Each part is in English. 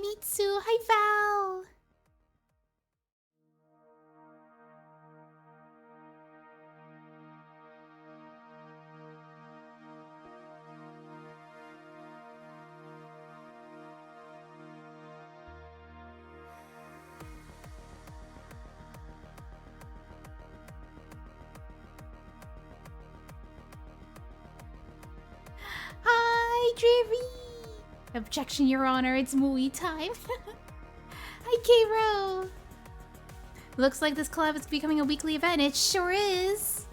Mitsu. Hi, Val. Hi, Dreary. Objection, Your Honor. It's Mui time. Hi, K-Ro. Looks like this collab is becoming a weekly event. It sure is.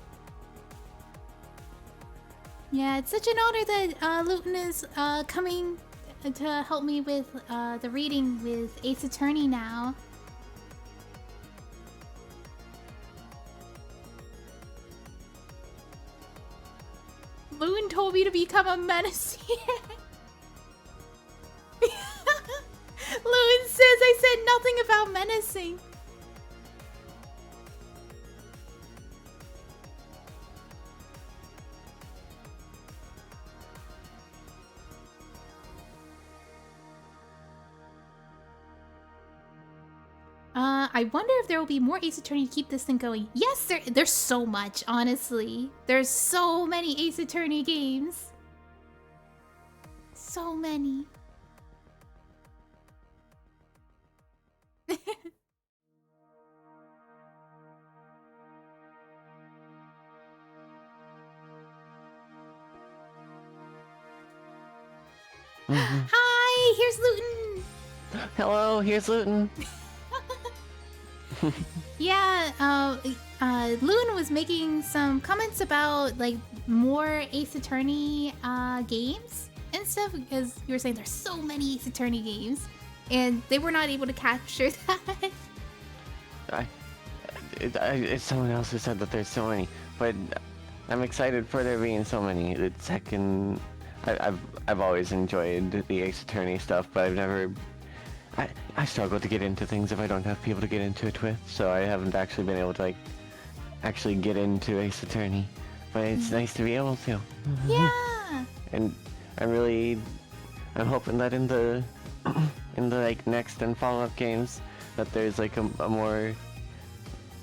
Yeah, it's such an honor that Luton is coming to help me with the reading with Ace Attorney now. Loon told me to become a menace here. Loon says I said nothing about menacing. I wonder if there will be more Ace Attorney to keep this thing going. Yes, there's so much, honestly. There's so many Ace Attorney games. So many. Hi, here's Luton. Hello, here's Luton. Yeah, Loon was making some comments about like more Ace Attorney games and stuff because you were saying there's so many Ace Attorney games and they were not able to capture that. It's someone else who said that there's so many, but I'm excited for there being so many. I've always enjoyed the Ace Attorney stuff, but I've never. I struggle to get into things if I don't have people to get into it with, so I haven't actually been able to like actually get into Ace Attorney. But it's nice to be able to. Yeah. And I'm hoping that in the like next and follow-up games that there's like a more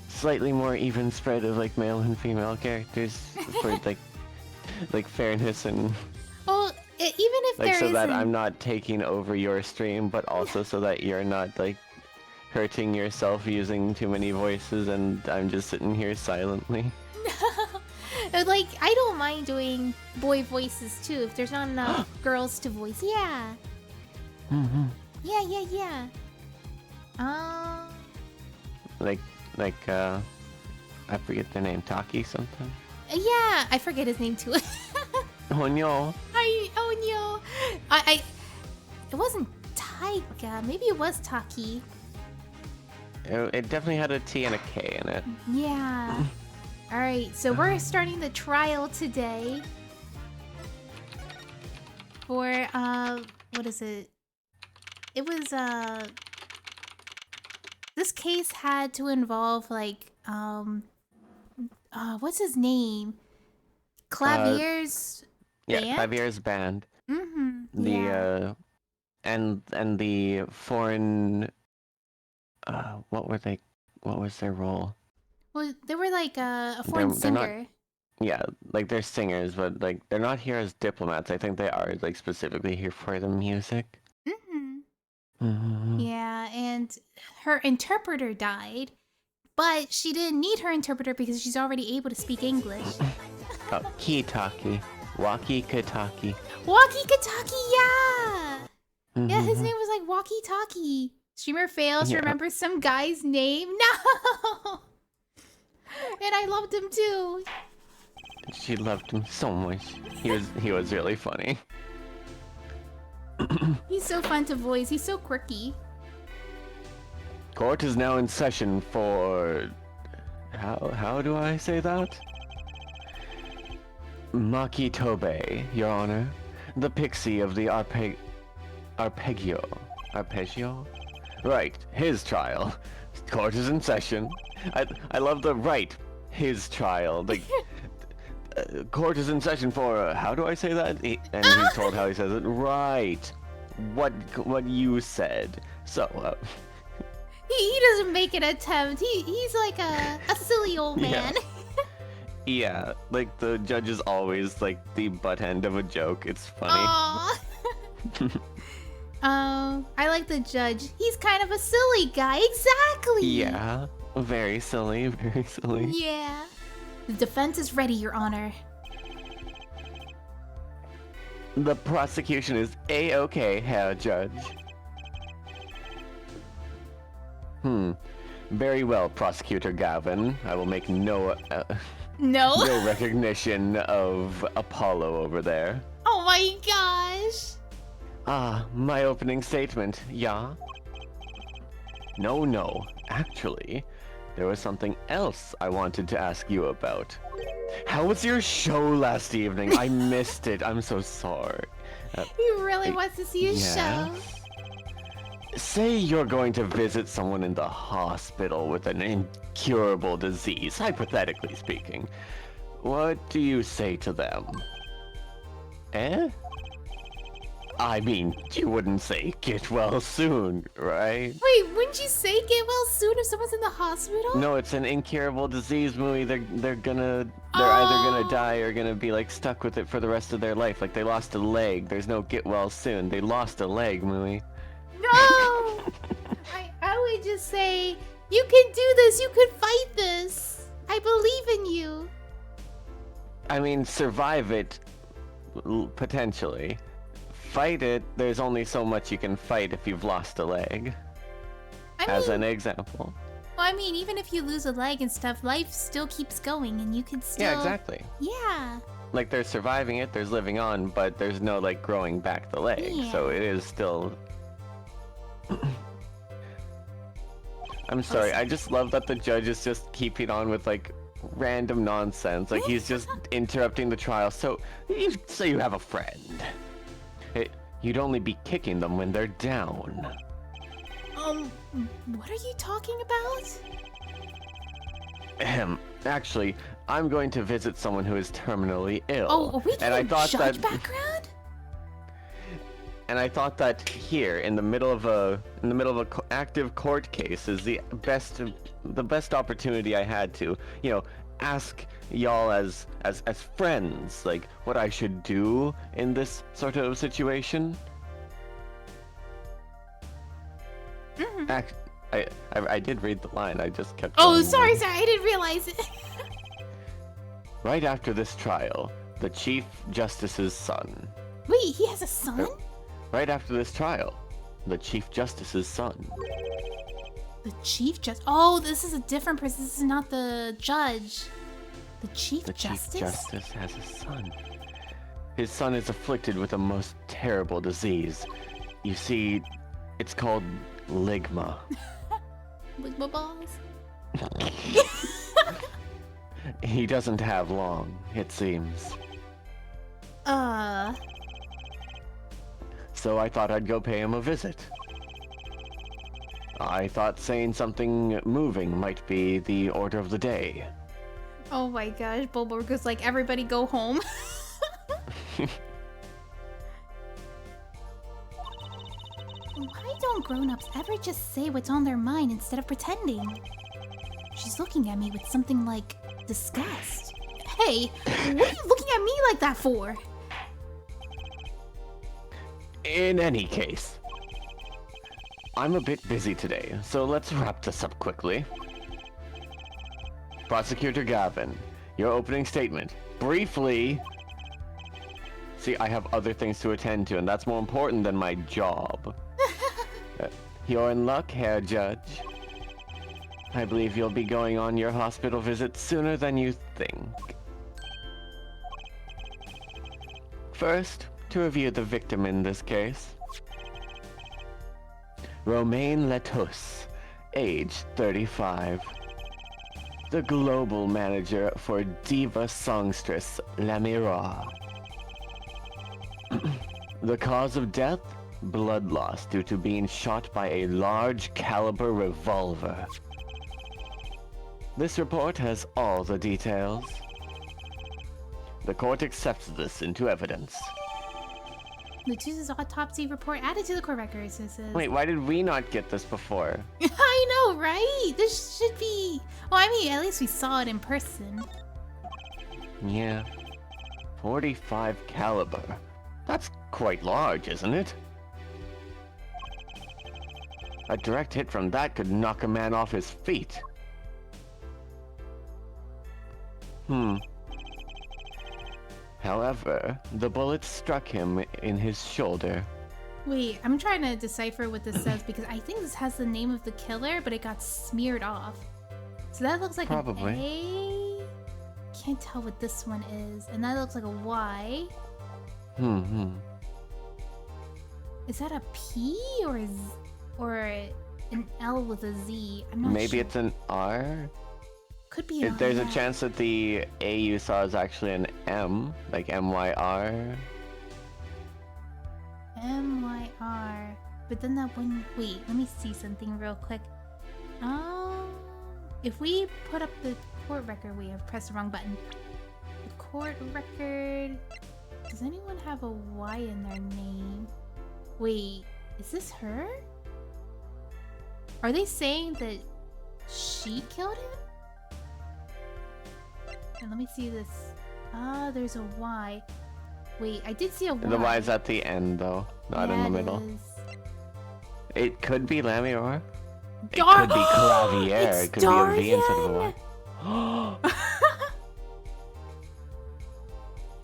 slightly more even spread of like male and female characters for like fairness and Well, even if like there so that isn't- I'm not taking over your stream, but also so that you're not like hurting yourself using too many voices and I'm just sitting here silently. like I don't mind doing boy voices too if there's not enough girls to voice. Yeah. Yeah. Like I forget their name, Taki something. Yeah, I forget his name too. Oh no. Oh no. It wasn't Taiga. Maybe it was Taki. It definitely had a T and a K in it. Yeah. All right, so we're starting the trial today for what is it? It was this case had to involve like what's his name? Clavier's Yeah, band? Clavier's band. Yeah. And the foreign what was their role? Well, they were like a foreign They're not- singer. Yeah, like they're singers, but like they're not here as diplomats. I think they are like specifically here for the music. Yeah, and her interpreter died, but she didn't need her interpreter because she's already able to speak English. Oh, Kitaki. Waki-kataki. Walkie-Kataki, yeah! Yeah, his name was like Walkie-Talkie. Streamer fails to Yeah. remember some guy's name. No! And I loved him too. She loved him so much. He was really funny. He's so fun to voice. He's so quirky. Court is now in session for... How do I say that? Maki Tobe, Your Honor. The pixie of the Arpeggio? Right, his trial. Court is in session. I love the right, his trial. Like, court is in session for, how do I say that? And he's told how he says it. Right. what you said. So, He doesn't make an attempt. He's like a silly old man. yeah, like the judge is always like the butt end of a joke. It's funny. Aww. I like the judge. He's kind of a silly guy. Exactly. Yeah, very silly, very silly. Yeah. The defense is ready, Your Honor. The prosecution is A-okay, Herr Judge. Very well, Prosecutor Gavin. I will make no No. recognition of Apollo over there. Oh my gosh. Ah, my opening statement, yeah? No. Actually, there was something else I wanted to ask you about. How was your show last evening? I missed it. I'm so sorry. He really wants to see his show. Say you're going to visit someone in the hospital with an incurable disease, hypothetically speaking. What do you say to them? Eh? I mean, you wouldn't say get well soon, right? Wait, wouldn't you say get well soon if someone's in the hospital? No, it's an incurable disease, Mooey. They're either gonna die or gonna be like stuck with it for the rest of their life. Like they lost a leg. There's no get well soon. They lost a leg, Mooey. No! I would just say, you can do this, you can fight this. I believe in you. I mean, survive it, potentially. Fight it, there's only so much you can fight if you've lost a leg. As an example. Well, I mean, even if you lose a leg and stuff, life still keeps going and you can still... Yeah, exactly. Yeah. Like, there's surviving it, there's living on, but there's no, like, growing back the leg. Yeah. So it is still... I'm sorry, I just love that the judge is just keeping on with, like, random nonsense. Like, he's just interrupting the trial. So, you say you have a friend. You'd only be kicking them when they're down. What are you talking about? Actually, I'm going to visit someone who is terminally ill. Oh, are we and doing judge background? And I thought that here, in the middle of a active court case, is the best opportunity I had to, you know, ask y'all as friends, like what I should do in this sort of situation. I did read the line. I just kept. Oh, sorry, I didn't realize it. Right after this trial, the Chief Justice's son. Wait, he has a son? Right after this trial, the Chief Justice's son. The Chief Justice? Oh, this is a different person. This is not the judge. The Chief Justice? The Chief Justice has a son. His son is afflicted with a most terrible disease. You see, it's called ligma. Ligma balls? He doesn't have long, it seems. So I thought I'd go pay him a visit. I thought saying something moving might be the order of the day. Oh my gosh, Bulborg like, everybody go home. Why don't grown-ups ever just say what's on their mind instead of pretending? She's looking at me with something like disgust. Hey, what are you looking at me like that for? In any case, I'm a bit busy today, so let's wrap this up quickly. Prosecutor Gavin, your opening statement. Briefly. See, I have other things to attend to, and that's more important than my job. You're in luck, Herr Judge. I believe you'll be going on your hospital visit sooner than you think. First, to review the victim in this case. Romain Letouse, age 35. The global manager for diva songstress La Mira. The cause of death? Blood loss due to being shot by a large caliber revolver. This report has all the details. The court accepts this into evidence. Letouse's autopsy report added to the court records. It says. Wait, why did we not get this before? I know, right? This should be. Well, I mean, at least we saw it in person. Yeah. 45 caliber. That's quite large, isn't it? A direct hit from that could knock a man off his feet. However, the bullet struck him in his shoulder. Wait, I'm trying to decipher what this says because I think this has the name of the killer, but it got smeared off. So that looks like Probably. an A. Can't tell what this one is. And that looks like a Y. Is that a P or an L with a Z? I'm not sure. Maybe it's an R? Could be an There's R. a chance that the A you saw is actually an M, like M-Y-R. M-Y-R. But then that one... Wait, let me see something real quick. If we put up the court record... Wait, I've pressed the wrong button. The court record... Does anyone have a Y in their name? Wait, is this her? Are they saying that she killed him? And let me see this. Ah, there's a Y. Wait, I did see a Y. The Y is at the end, though, not in the middle. It could be Lamior. It could be Clavier. It could be a V instead of a Y.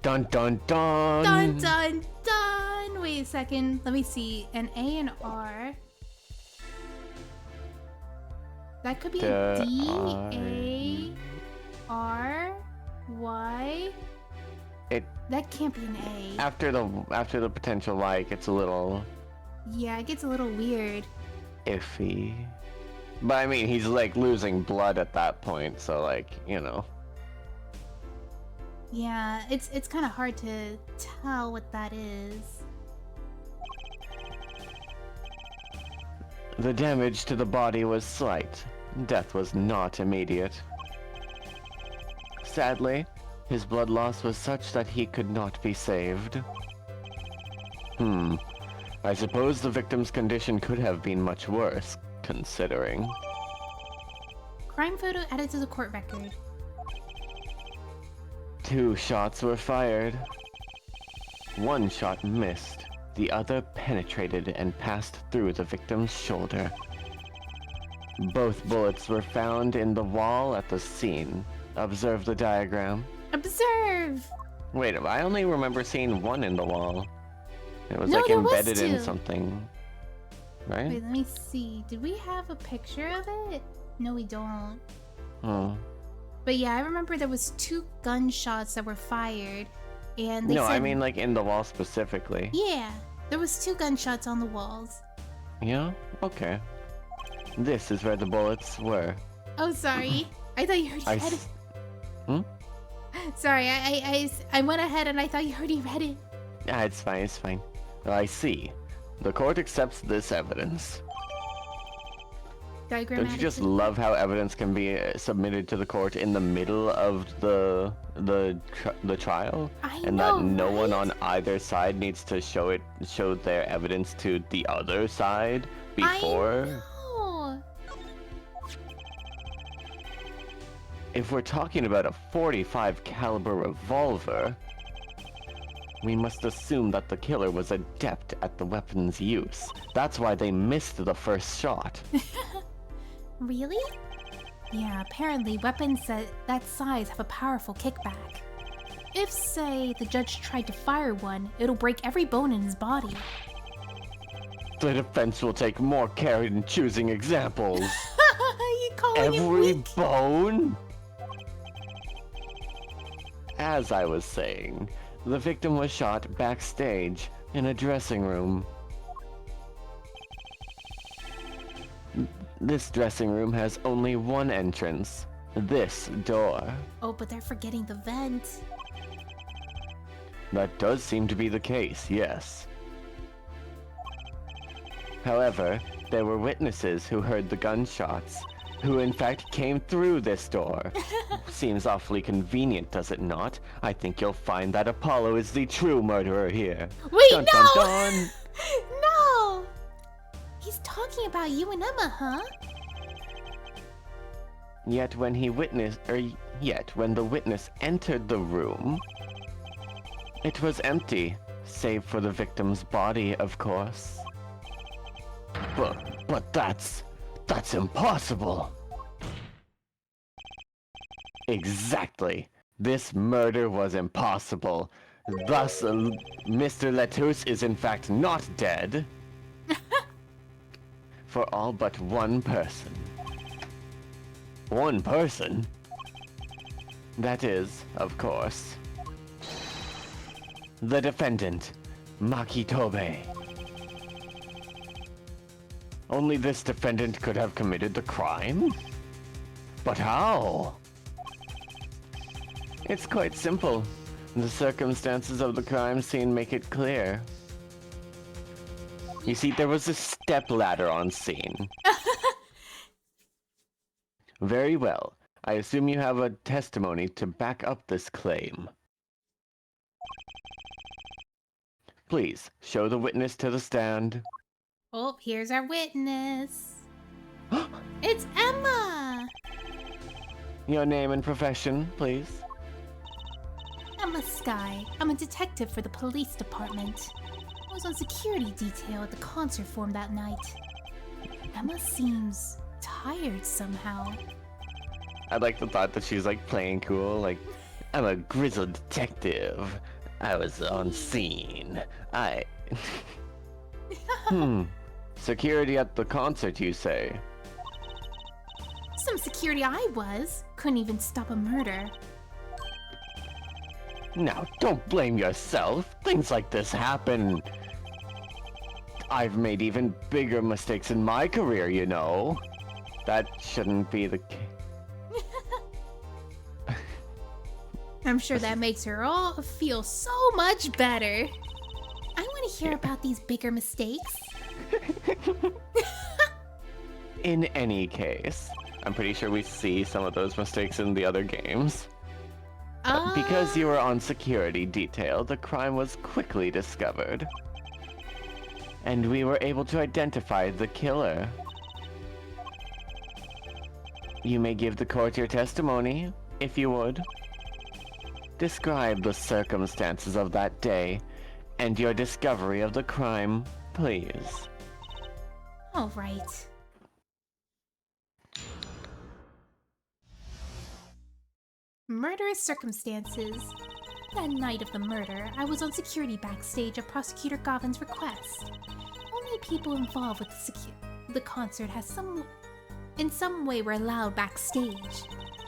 Dun dun dun! Dun dun dun! Wait a second. Let me see. An A and R. That could be a D, A, R, Y. That can't be an A. After the potential Y, it gets a little Yeah, it gets a little weird. iffy. But I mean, he's like losing blood at that point, so like, you know. Yeah, it's kind of hard to tell what that is. The damage to the body was slight. Death was not immediate. Sadly, his blood loss was such that he could not be saved. I suppose the victim's condition could have been much worse, considering. Crime photo added to the court record. 2 shots were fired. 1 shot missed. The other penetrated and passed through the victim's shoulder. Both bullets were found in the wall at the scene. Observe the diagram. Observe! Wait, I only remember seeing 1 in the wall. It was No, like there was embedded in 2. something. Right? Wait, let me see. Did we have a picture of it? No, we don't. Oh. But yeah, I remember there was 2 gunshots that were fired, and they No, said... I mean like in the wall specifically. Yeah, there was 2 gunshots on the walls. Yeah? Okay. This is where the bullets were. Oh, sorry. I thought you already read it. Sorry, I went ahead and I thought you already read it. Ah, it's fine, it's fine. I see. The court accepts this evidence. Diagram Don't you added just to the- love how evidence can be submitted to the court in the middle of the trial, I and know, that no one right? on either side needs to show their evidence to the other side before? I know. If we're talking about a 45 caliber revolver, we must assume that the killer was adept at the weapon's use. That's why they missed the first shot. Really? Yeah, apparently weapons that size have a powerful kickback. If, say, the judge tried to fire one, it'll break every bone in his body. The defense will take more care in choosing examples. You calling him Every weak? bone? As I was saying, the victim was shot backstage in a dressing room. This dressing room has only one entrance. This door. Oh, but they're forgetting the vent. That does seem to be the case, yes. However, there were witnesses who heard the gunshots, who in fact came through this door. Seems awfully convenient, does it not? I think you'll find that Apollo is the true murderer here. Wait, dun, no! Dun, dun. No! He's talking about you and Emma, huh? Yet when the witness entered the room, it was empty, save for the victim's body, of course. But that's impossible. Exactly. This murder was impossible. Thus, Mr. Letouse is in fact not dead. For all but one person. One person? That is, of course, the defendant, Makitobe. Only this defendant could have committed the crime? But how? It's quite simple. The circumstances of the crime scene make it clear. You see, there was a stepladder on scene. Very well. I assume you have a testimony to back up this claim. Please, show the witness to the stand. Oh, here's our witness. It's Emma! Your name and profession, please. Emma Sky. I'm a detective for the police department. I was on security detail at the concert forum that night. Emma seems tired somehow. I like the thought that she's like playing cool, like, I'm a grizzled detective. I was on scene. Security at the concert, you say? Some security I was. Couldn't even stop a murder. Now, don't blame yourself. Things like this happen. I've made even bigger mistakes in my career, you know. That shouldn't be the case. I'm sure that makes her all feel so much better. I want to hear about these bigger mistakes. In any case, I'm pretty sure we see some of those mistakes in the other games. Because you were on security detail, the crime was quickly discovered. And we were able to identify the killer. You may give the court your testimony, if you would. Describe the circumstances of that day and your discovery of the crime, please. All right. Murderous circumstances. That night of the murder, I was on security backstage at Prosecutor Gavin's request. Only people involved with the concert in some way were allowed backstage.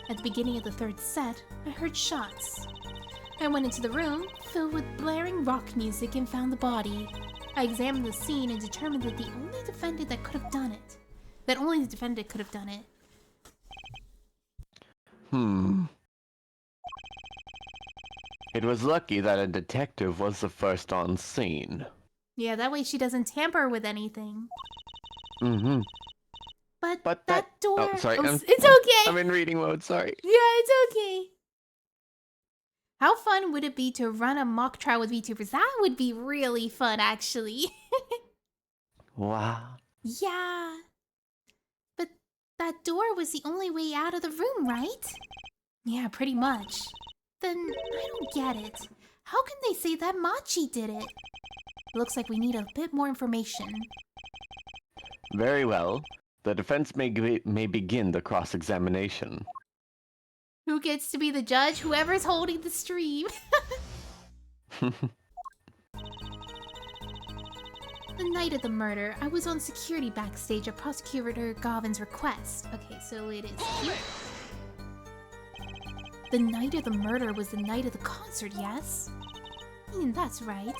At the beginning of the third set, I heard shots. I went into the room, filled with blaring rock music, and found the body. I examined the scene and determined that only the defendant could have done it. It was lucky that a detective was the first on scene. Yeah, that way she doesn't tamper with anything. But that door... Oh, sorry. It's okay! I'm in reading mode, sorry. Yeah, it's okay. How fun would it be to run a mock trial with VTubers? That would be really fun, actually. Wow. Yeah. But that door was the only way out of the room, right? Yeah, pretty much. Then I don't get it. How can they say that Machi did it? Looks like we need a bit more information. Very well. The defense may begin the cross-examination. Who gets to be the judge? Whoever's holding the stream. The night of the murder, I was on security backstage at Prosecutor Gavin's request. Okay, so it is here. The night of the murder was the night of the concert, yes? That's right.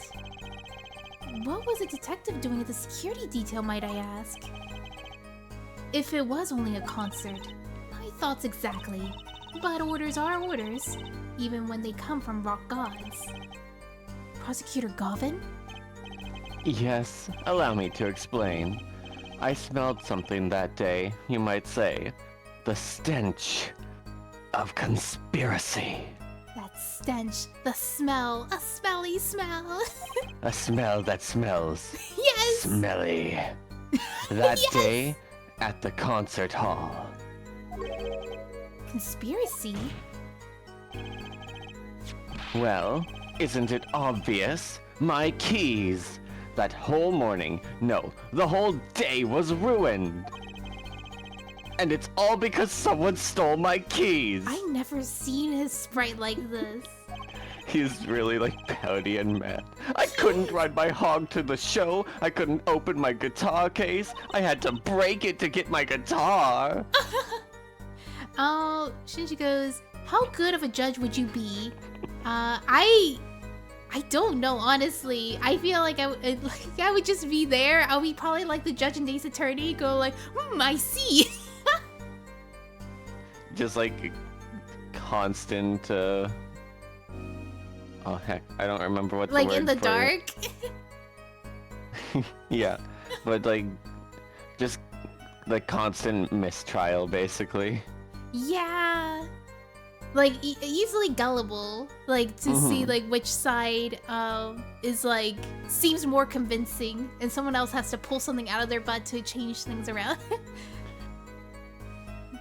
What was a detective doing at the security detail, might I ask? If it was only a concert, my thoughts exactly. But orders are orders, even when they come from rock gods. Prosecutor Gavin? Yes, allow me to explain. I smelled something that day, you might say. The stench of conspiracy. That stench, the smell, a smelly smell. A smell that smells Yes! smelly. That Yes! day at the concert hall. Conspiracy? Well, isn't it obvious? My keys! That whole morning, no, the whole day was ruined! And it's all because someone stole my keys! I never seen his sprite like this. He's really like pouty and mad. I couldn't ride my hog to the show. I couldn't open my guitar case. I had to break it to get my guitar. Oh, Shinji goes, how good of a judge would you be? I don't know, honestly. I feel like I would just be there. I'll be probably like the judge in Ace Attorney, go like, I see. Just like constant, oh heck, I don't remember what the like word in the for dark. Yeah, but like, just like constant mistrial, basically. Yeah. Like easily gullible, like to see like which side is like seems more convincing, and someone else has to pull something out of their butt to change things around.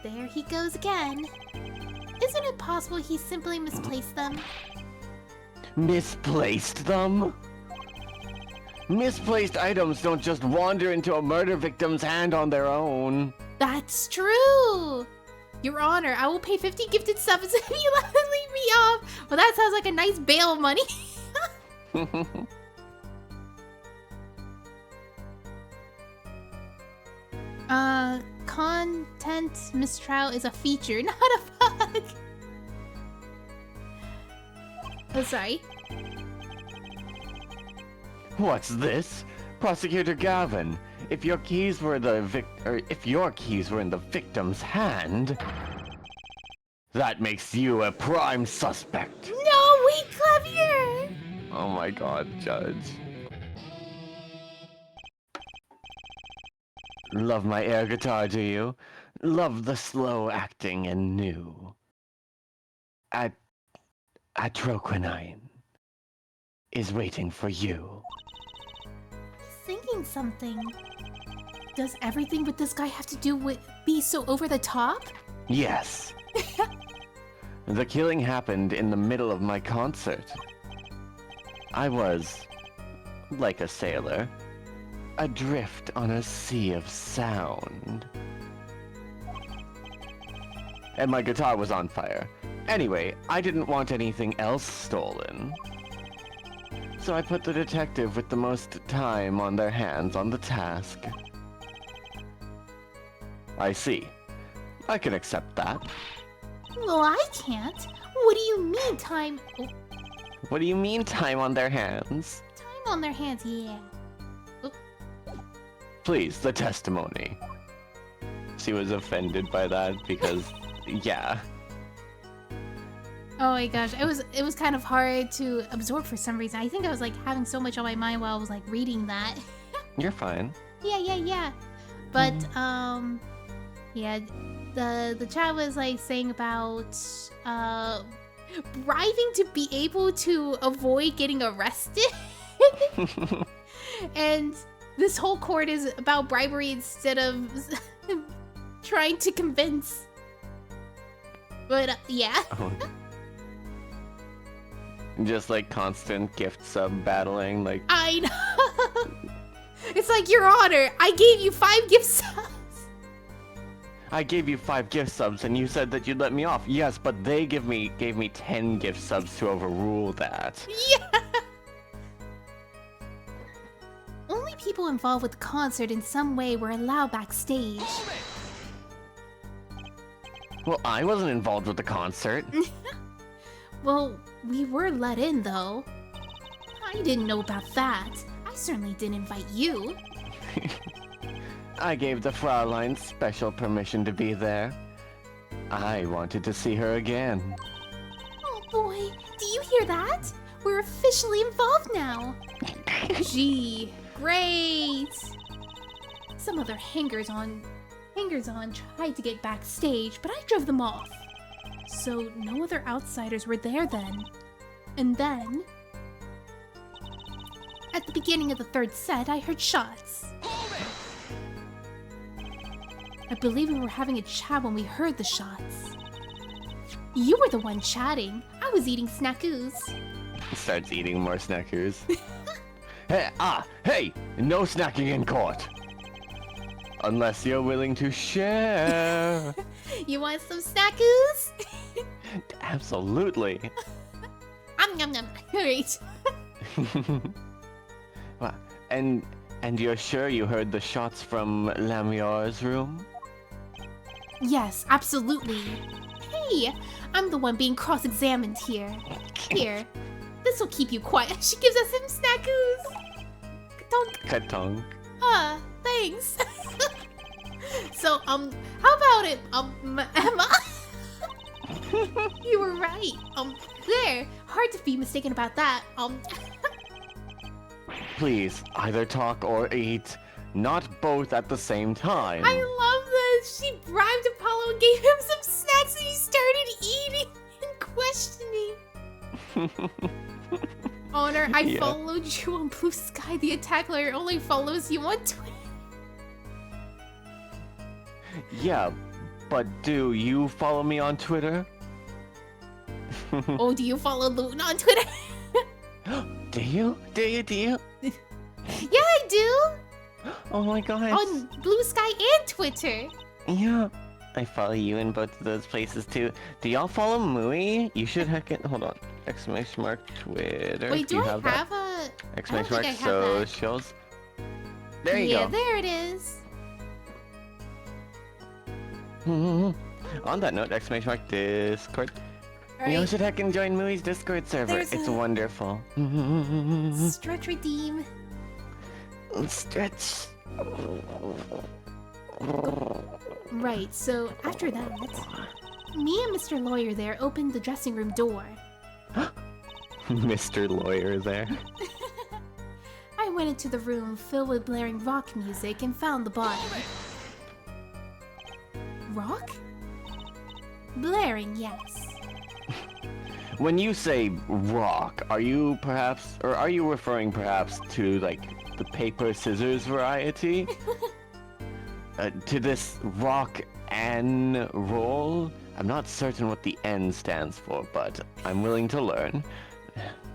There he goes again. Isn't it possible he simply misplaced them? Misplaced them? Misplaced items don't just wander into a murder victim's hand on their own. That's true! Your Honor, I will pay 50 gifted subs if you let him leave me off! Well, that sounds like a nice bail of money. Content mistrial is a feature, not a bug! Oh, sorry. What's this? Prosecutor Gavin, if your keys were in the victim's hand, that makes you a prime suspect. No, wait, Clavier! Oh my god, Judge. Love my air guitar, do you? Love the slow acting and new. Atroquinine is waiting for you. He's thinking something. Does everything with this guy have to do with be so over the top? Yes. The killing happened in the middle of my concert. I was, like a sailor, adrift on a sea of sound. And my guitar was on fire. Anyway, I didn't want anything else stolen. So I put the detective with the most time on their hands on the task. I see. I can accept that. Well, I can't. What do you mean time... Oh, What do you mean time on their hands? time on their hands, yeah. Please, the testimony. She was offended by that because, yeah. Oh my gosh, it was kind of hard to absorb for some reason. I think I was like having so much on my mind while I was like reading that. You're fine. Yeah. But yeah, the chat was like saying about bribing to be able to avoid getting arrested. And this whole court is about bribery instead of trying to convince. But yeah. Just like constant gift sub battling, like I know. It's like, Your Honor, I gave you 5 gift subs. I gave you 5 gift subs and you said that you'd let me off. Yes, but they gave me 10 gift subs to overrule that. Yeah. Only people involved with the concert in some way were allowed backstage. Well, I wasn't involved with the concert. Well, we were let in though. I didn't know about that. I certainly didn't invite you. I gave the Fraulein special permission to be there. I wanted to see her again. Oh boy, do you hear that? We're officially involved now. Gee, great. Some other hangers-on hangers-on tried to get backstage, but I drove them off. So no other outsiders were there then. And then, at the beginning of the third set, I heard shots. I believe we were having a chat when we heard the shots. You were the one chatting. I was eating snackoos. Starts eating more snackers. Hey! No snacking in court! Unless you're willing to share. You want some snackoos? Absolutely. Nom nom. Alright. Wow. And you're sure you heard the shots from Lamiar's room? Yes, absolutely. Hey, I'm the one being cross-examined here. Here, this will keep you quiet. She gives us some snackoos. Katonk. Thanks. So, how about it, Emma? You were right. There. Hard to be mistaken about that. Please, either talk or eat. Not both at the same time. I love this. She bribed Apollo and gave him some snacks and he started eating and questioning. Honor, I followed you on Blue Sky. The attack layer only follows you on Twitter. Yeah, but do you follow me on Twitter? Oh, do you follow Loon on Twitter? Do you? Yeah, I do. Oh my gosh. On Blue Sky and Twitter. Yeah. I follow you in both of those places too. Do y'all follow Mui? You should hold on. Exclamation mark Twitter. Wait, do I have have that? a... Exclamation mark I don't think I have that. socials. There you Yeah, go. there it is. On that note, exclamation mark Discord. You Alright, should heckin' join Mui's Discord server. There's It's a- wonderful. stretch redeem. Stretch. Right, so after that, me and Mr. Lawyer there opened the dressing room door. Mr. Lawyer there. I went into the room filled with blaring rock music and found the body. Rock? Blaring, yes. When you say rock, are you referring perhaps to like the paper scissors variety? To this rock and roll? I'm not certain what the N stands for, but I'm willing to learn.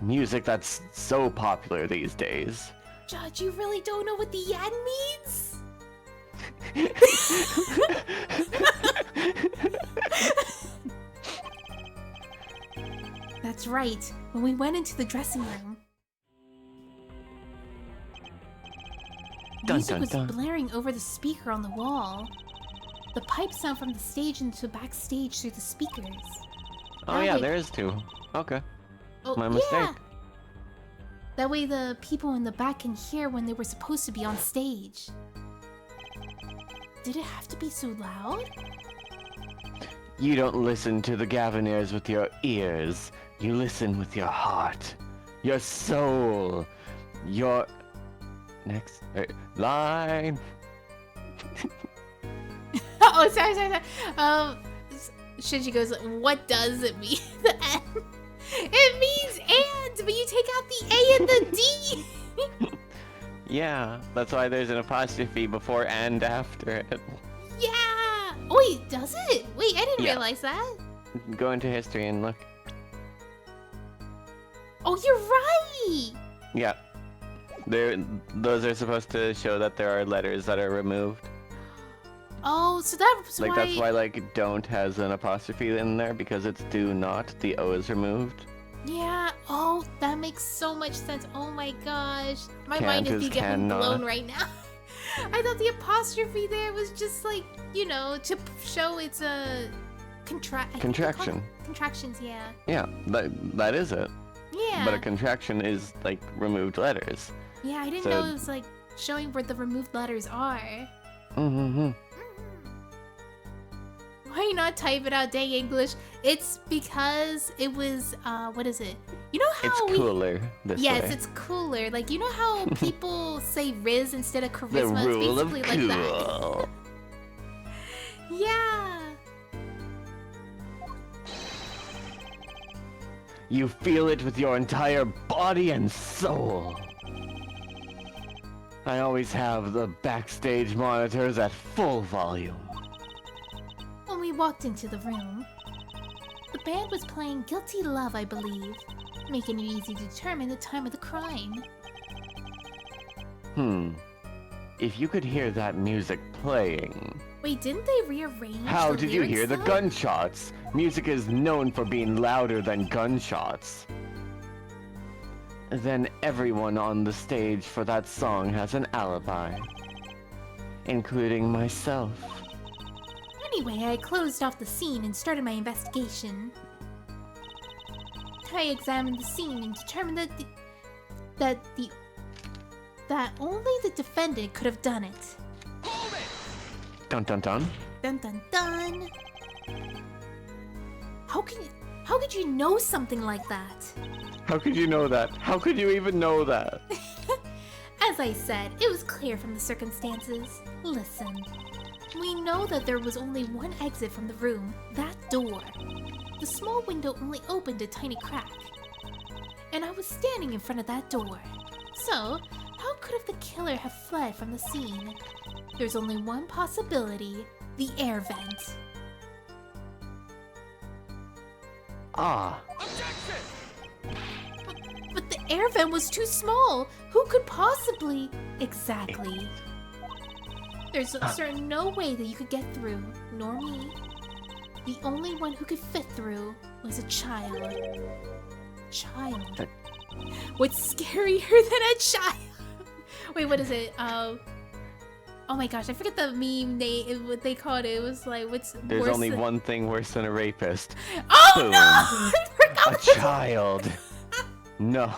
Music that's so popular these days. Judge, you really don't know what the yen means? That's right. When we went into the dressing room, Dun, music dun, was dun. blaring over the speaker on the wall. The pipes sound from the stage into backstage through the speakers. Oh That yeah, way- there is two. Okay. Oh, My mistake. yeah. That way the people in the back can hear when they were supposed to be on stage. Did it have to be so loud? You don't listen to the Gaviniers with your ears. You listen with your heart. Your soul. Your... Next. Line. Oh, sorry. Shinji goes, what does it mean? The N? It means and, but you take out the A and the D. Yeah, that's why there's an apostrophe before and after it. Yeah. Wait, does it? Wait, I didn't Yeah. realize that. Go into history and look. Oh, you're right. Yeah. Those are supposed to show that there are letters that are removed. Oh, so that's Like why. that's why like don't has an apostrophe in there because it's do not. The O is removed. Yeah. Oh, that makes so much sense. Oh my gosh, my Can't mind is is getting cannot. blown right now. I thought the apostrophe there was just like, you know, to show it's a Contraction. Contractions, yeah. Yeah, that is it. Yeah. But a contraction is like removed letters. Yeah, I didn't so- know it was like showing where the removed letters are. Mm-hmm. Why not type it out, dang English? It's because it was, what is it? You know how It's cooler this Yes, way. it's cooler. Like, you know how people say Riz instead of The charisma? rule It's of basically like that. cool. You feel it with your entire body and soul. I always have the backstage monitors at full volume. When we walked into the room, the band was playing Guilty Love, I believe, making it easy to determine the time of the crime. If you could hear that music playing... Wait, didn't they rearrange How the did you hear lyrics, the though? gunshots? Music is known for being louder than gunshots. Then everyone on the stage for that song has an alibi. Including myself. Anyway, I closed off the scene and started my investigation. I examined the scene and determined that only the defendant could have done it. Dun dun dun. Dun dun dun. How could you know something like that? How could you know that? How could you even know that? As I said, it was clear from the circumstances. Listen, we know that there was only one exit from the room, that door. The small window only opened a tiny crack, and I was standing in front of that door. So, how could have the killer have fled from the scene? There's only one possibility, the air vent. Ah. But the air vent was too small. Who could possibly... Exactly. There's certain no way that you could get through, nor me. The only one who could fit through was a child. Child. What's scarier than a child? Wait, what is it? Oh my gosh, I forget the meme what they called it. It was like, what's There's worse only than... one thing worse than a rapist. Oh Boom. no! I forgot A child. No.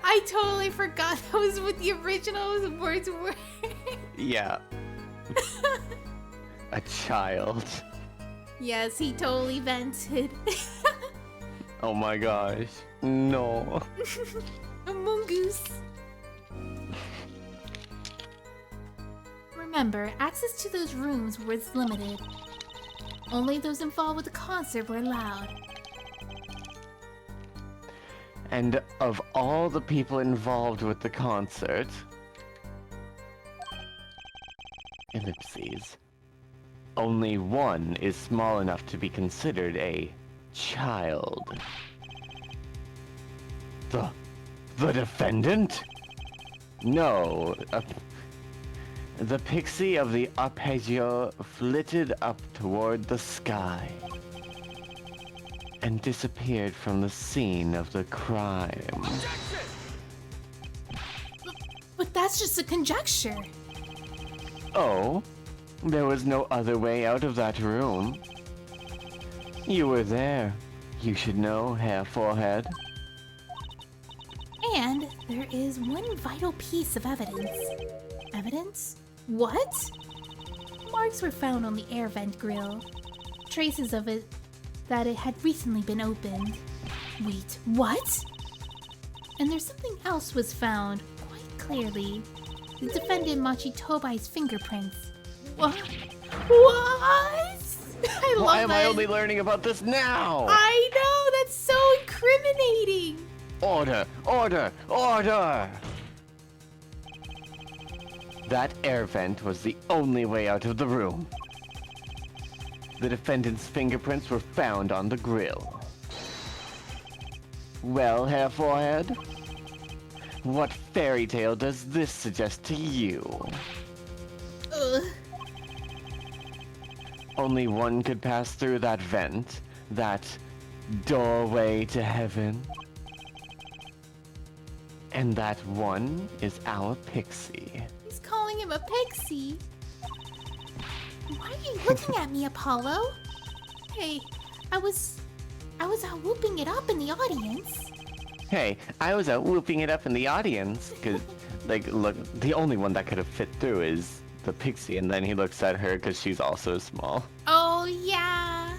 I totally forgot that was what the original words were. Yeah. A child. Yes, he totally vented. Oh my gosh. No. A mongoose. Remember, access to those rooms was limited. Only those involved with the concert were allowed. And of all the people involved with the concert... Ellipses. Only one is small enough to be considered a child. The defendant? No. The pixie of the arpeggio flitted up toward the sky and disappeared from the scene of the crime. But that's just a conjecture. Oh? There was no other way out of that room. You were there. You should know, Hair Forehead. And there is one vital piece of evidence. Evidence? What? Marks were found on the air vent grill. Traces of it that it had recently been opened. Wait, what? And there's something else was found, quite clearly. The defendant Machi Tobai's fingerprints. What? What? I love Why am I that. only learning about this now? I know, that's so incriminating. Order! Order! Order! That air vent was the only way out of the room. The defendant's fingerprints were found on the grill. Well, Hair Forehead? What fairy tale does this suggest to you? Ugh. Only one could pass through that vent, that doorway to heaven. And that one is our pixie. He's calling him a pixie. Why are you looking at me, Apollo? Hey, I was out whooping it up in the audience. Hey, I was out whooping it up in the audience, cause, like, look, the only one that could have fit through is the pixie, and then he looks at her because she's also small. Oh, yeah.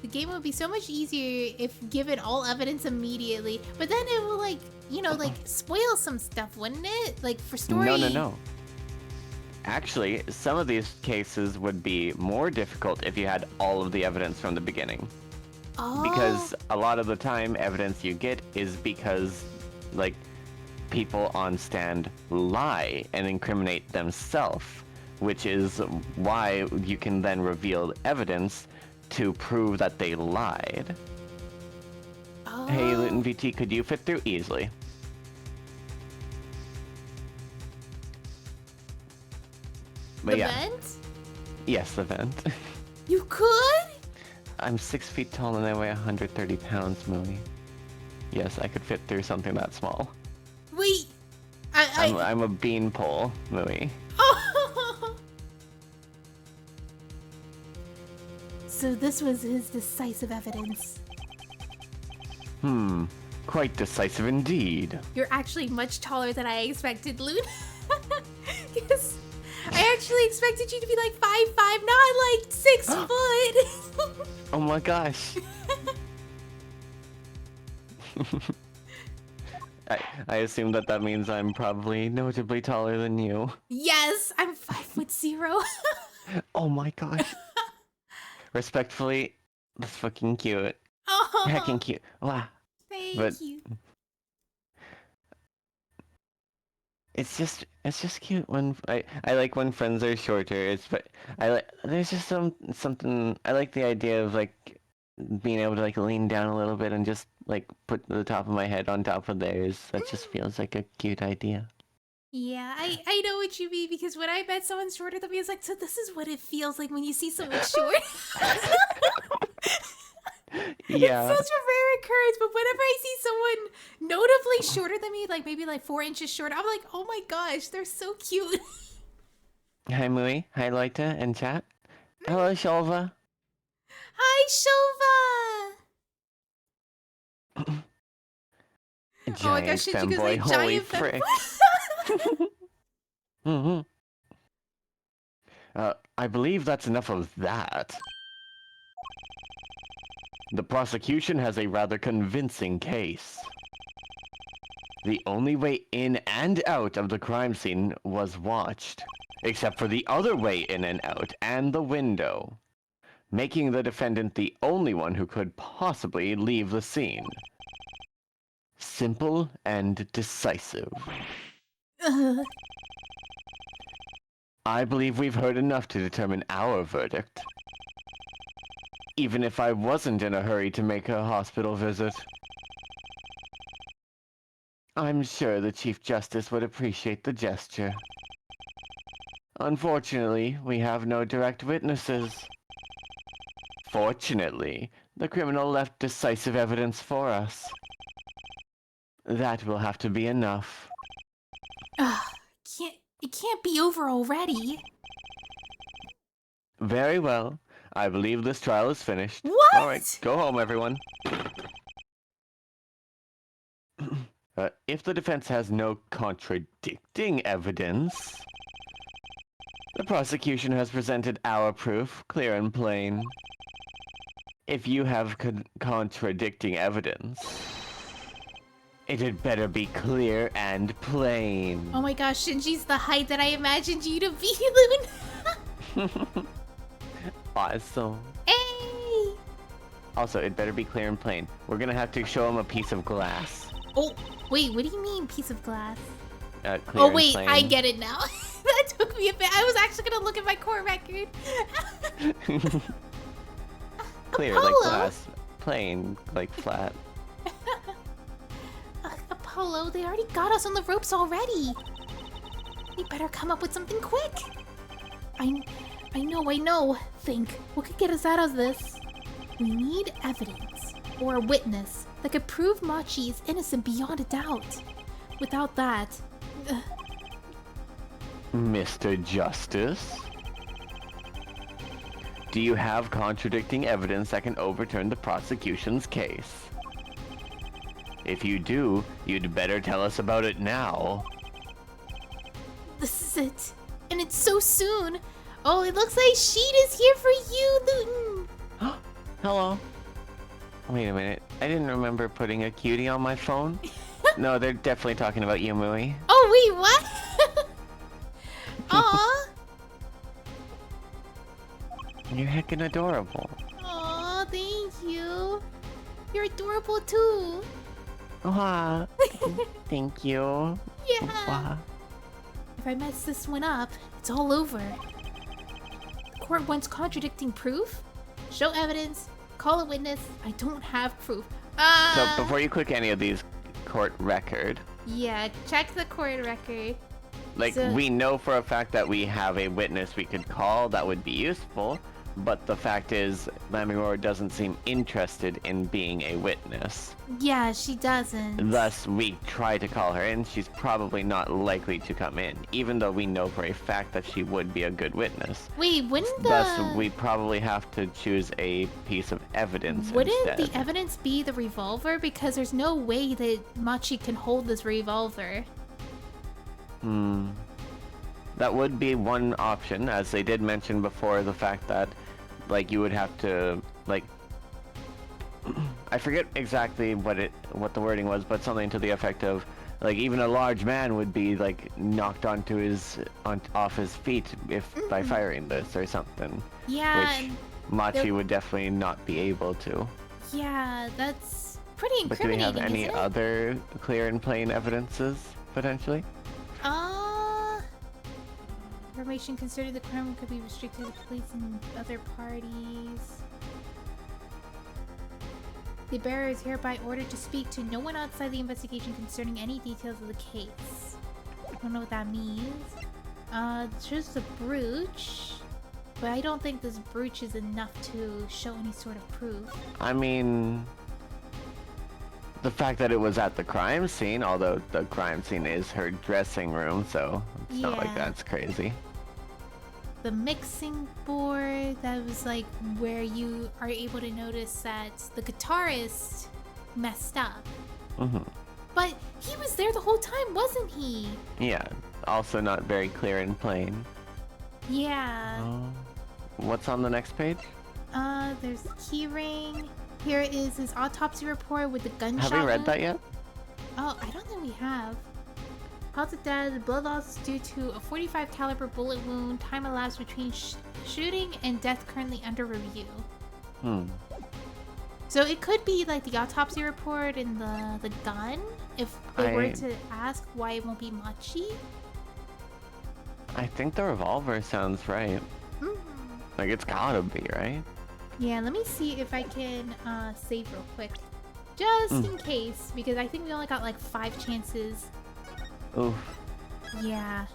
The game would be so much easier if given all evidence immediately, but then it will, like, you know, like, spoil some stuff, wouldn't it? Like, for story. No. Actually, some of these cases would be more difficult if you had all of the evidence from the beginning. Oh. Because a lot of the time, evidence you get is because, like, people on stand lie and incriminate themselves, which is why you can then reveal evidence to prove that they lied. Oh. Hey, Luton VT, could you fit through easily? But The yeah. vent? Yes, the vent. You could? I'm 6 feet tall and I weigh 130 pounds, Mooey. Yes, I could fit through something that small. Wait. I'm a beanpole, Mooey. Oh. So this was his decisive evidence. Quite decisive indeed. You're actually much taller than I expected, Loon. Because I actually expected you to be like 5'5", not like 6 foot. Oh my gosh. I assume that means I'm probably notably taller than you. Yes, I'm 5'0". Oh my gosh. Respectfully, that's fucking cute. Oh, Heckin' cute. Wow. thank you. It's just cute when I like when friends are shorter. I like there's just something I like the idea of like being able to like lean down a little bit and just like put the top of my head on top of theirs. That just feels like a cute idea. Yeah, I know what you mean, because when I met someone shorter than me, it's like, so this is what it feels like when you see someone short. Yeah. It's such a rare occurrence, but whenever I see someone notably shorter than me, like maybe like 4 inches short, I'm like, oh my gosh, they're so cute. Hi Mui. Hi Loita and chat. Hello Sholva. Hi, Shova! Giant Oh my gosh, should you femboy. say Holy giant frick. I believe that's enough of that. The prosecution has a rather convincing case. The only way in and out of the crime scene was watched, except for the other way in and out and the window, making the defendant the only one who could possibly leave the scene. Simple and decisive. I believe we've heard enough to determine our verdict. Even if I wasn't in a hurry to make a hospital visit. I'm sure the Chief Justice would appreciate the gesture. Unfortunately, we have no direct witnesses. Fortunately, the criminal left decisive evidence for us. That will have to be enough. It can't be over already. Very well. I believe this trial is finished. What? Alright, go home, everyone. If the defense has no contradicting evidence, the prosecution has presented our proof, clear and plain. If you have contradicting evidence, it had better be clear and plain. Oh my gosh, Shinji's the height that I imagined you to be, Loon. Awesome. Hey! Also, it better be clear and plain. We're gonna have to show him a piece of glass. Oh, wait, what do you mean, piece of glass? Clear Oh, and wait, plain. I get it now. That took me a bit. I was actually gonna look at my core record. Clear like glass. Plain like flat. Apollo, they already got us on the ropes already. We better come up with something quick. I know. Think. What could get us out of this? We need evidence, or a witness, that could prove Machi is innocent beyond a doubt. Without that... Mr. Justice? Do you have contradicting evidence that can overturn the prosecution's case? If you do, you'd better tell us about it now. This is it. And it's so soon. Oh, it looks like Sheet is here for you, Luton. Hello. Wait a minute. I didn't remember putting a cutie on my phone. No, they're definitely talking about you, Mui. Oh, wait, what? Aw. You're heckin' adorable. Aw, thank you. adorable too. Ah, thank you. Yeah. Wow. If I mess this one up, it's all over. The court wants contradicting proof? Show evidence. Call a witness. I don't have proof. So before you click any of these, court record. Yeah, check the court record. Like, we know for a fact that we have a witness we could call that would be useful, but the fact is, Lammermoor doesn't seem interested in being a witness. Yeah, she doesn't. Thus, we try to call her in, she's probably not likely to come in, even though we know for a fact that she would be a good witness. Wait, wouldn't the... Thus, we probably have to choose a piece of evidence Wouldn't instead. the evidence be the revolver? Because there's no way that Machi can hold this revolver. That would be one option, as they did mention before the fact that, like, you would have to, like, I forget exactly what the wording was, but something to the effect of, like, even a large man would be, like, knocked off his feet by firing this or something. Yeah. Which Machi would definitely not be able to. Yeah, that's pretty But do we incriminating, have any isn't it? other clear and plain evidences, potentially? Information concerning the crime could be restricted to police and other parties. The bearer is hereby ordered to speak to no one outside the investigation concerning any details of the case. I don't know what that means. It's just a brooch. But I don't think this brooch is enough to show any sort of proof. I mean, the fact that it was at the crime scene, although the crime scene is her dressing room, so it's not like that's crazy. The mixing board, that was like where you are able to notice that the guitarist messed up. But he was there the whole time, wasn't he? Yeah, also not very clear and plain. Yeah. What's on the next page? There's the key ring. Here is his autopsy report with the gunshot. Have we read that yet? Oh, I don't think we have. Cause of death, blood loss is due to a 45 caliber bullet wound. Time elapsed between shooting and death currently under review. So it could be like the autopsy report and the gun. If they were to ask why it won't be Machi. I think the revolver sounds right. Like, it's gotta be, right? Yeah, let me see if I can save real quick. Just in case, because I think we only got like 5 chances. Oof. Yeah.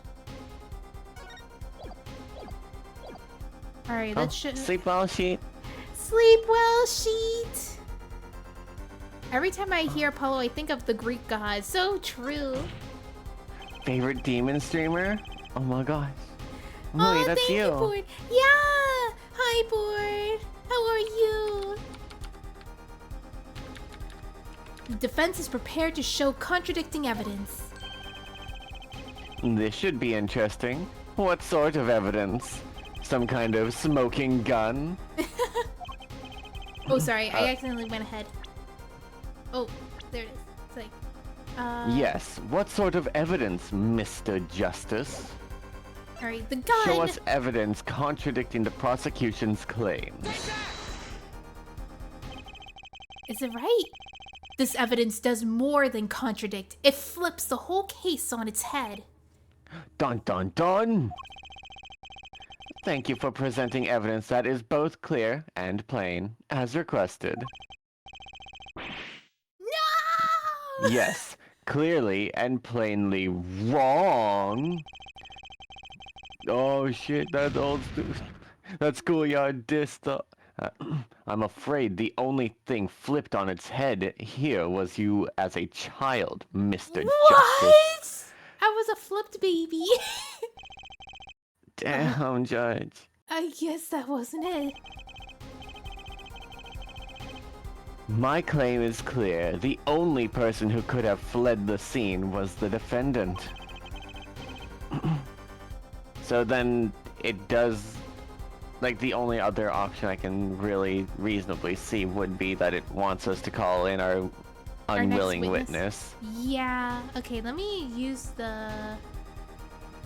Alright, let's Sleep well, sheet. Sleep well, sheet! Every time I hear Apollo, I think of the Greek god. So true. Favorite demon streamer? Oh my gosh. Louie, that's thank you, Board. Yeah! Hi, Board. How are you? The defense is prepared to show contradicting evidence. This should be interesting. What sort of evidence? Some kind of smoking gun? Oh, sorry. I accidentally went ahead. Oh, there it is. It's like, Yes. What sort of evidence, Mr. Justice? Alright, the gun! Show us evidence contradicting the prosecution's claims. Is it right? This evidence does more than contradict. It flips the whole case on its head. Dun dun dun! Thank you for presenting evidence that is both clear and plain, as requested. No! Yes, clearly and plainly wrong. Oh shit, that's old that schoolyard diss. I'm afraid the only thing flipped on its head here was you as a child, Mr. Justice. I was a flipped baby. Damn, Judge. I guess that wasn't it. My claim is clear. The only person who could have fled the scene was the defendant. So then it does... Like, the only other option I can really reasonably see would be that it wants us to call in our unwilling witness. Yeah. Okay, let me use the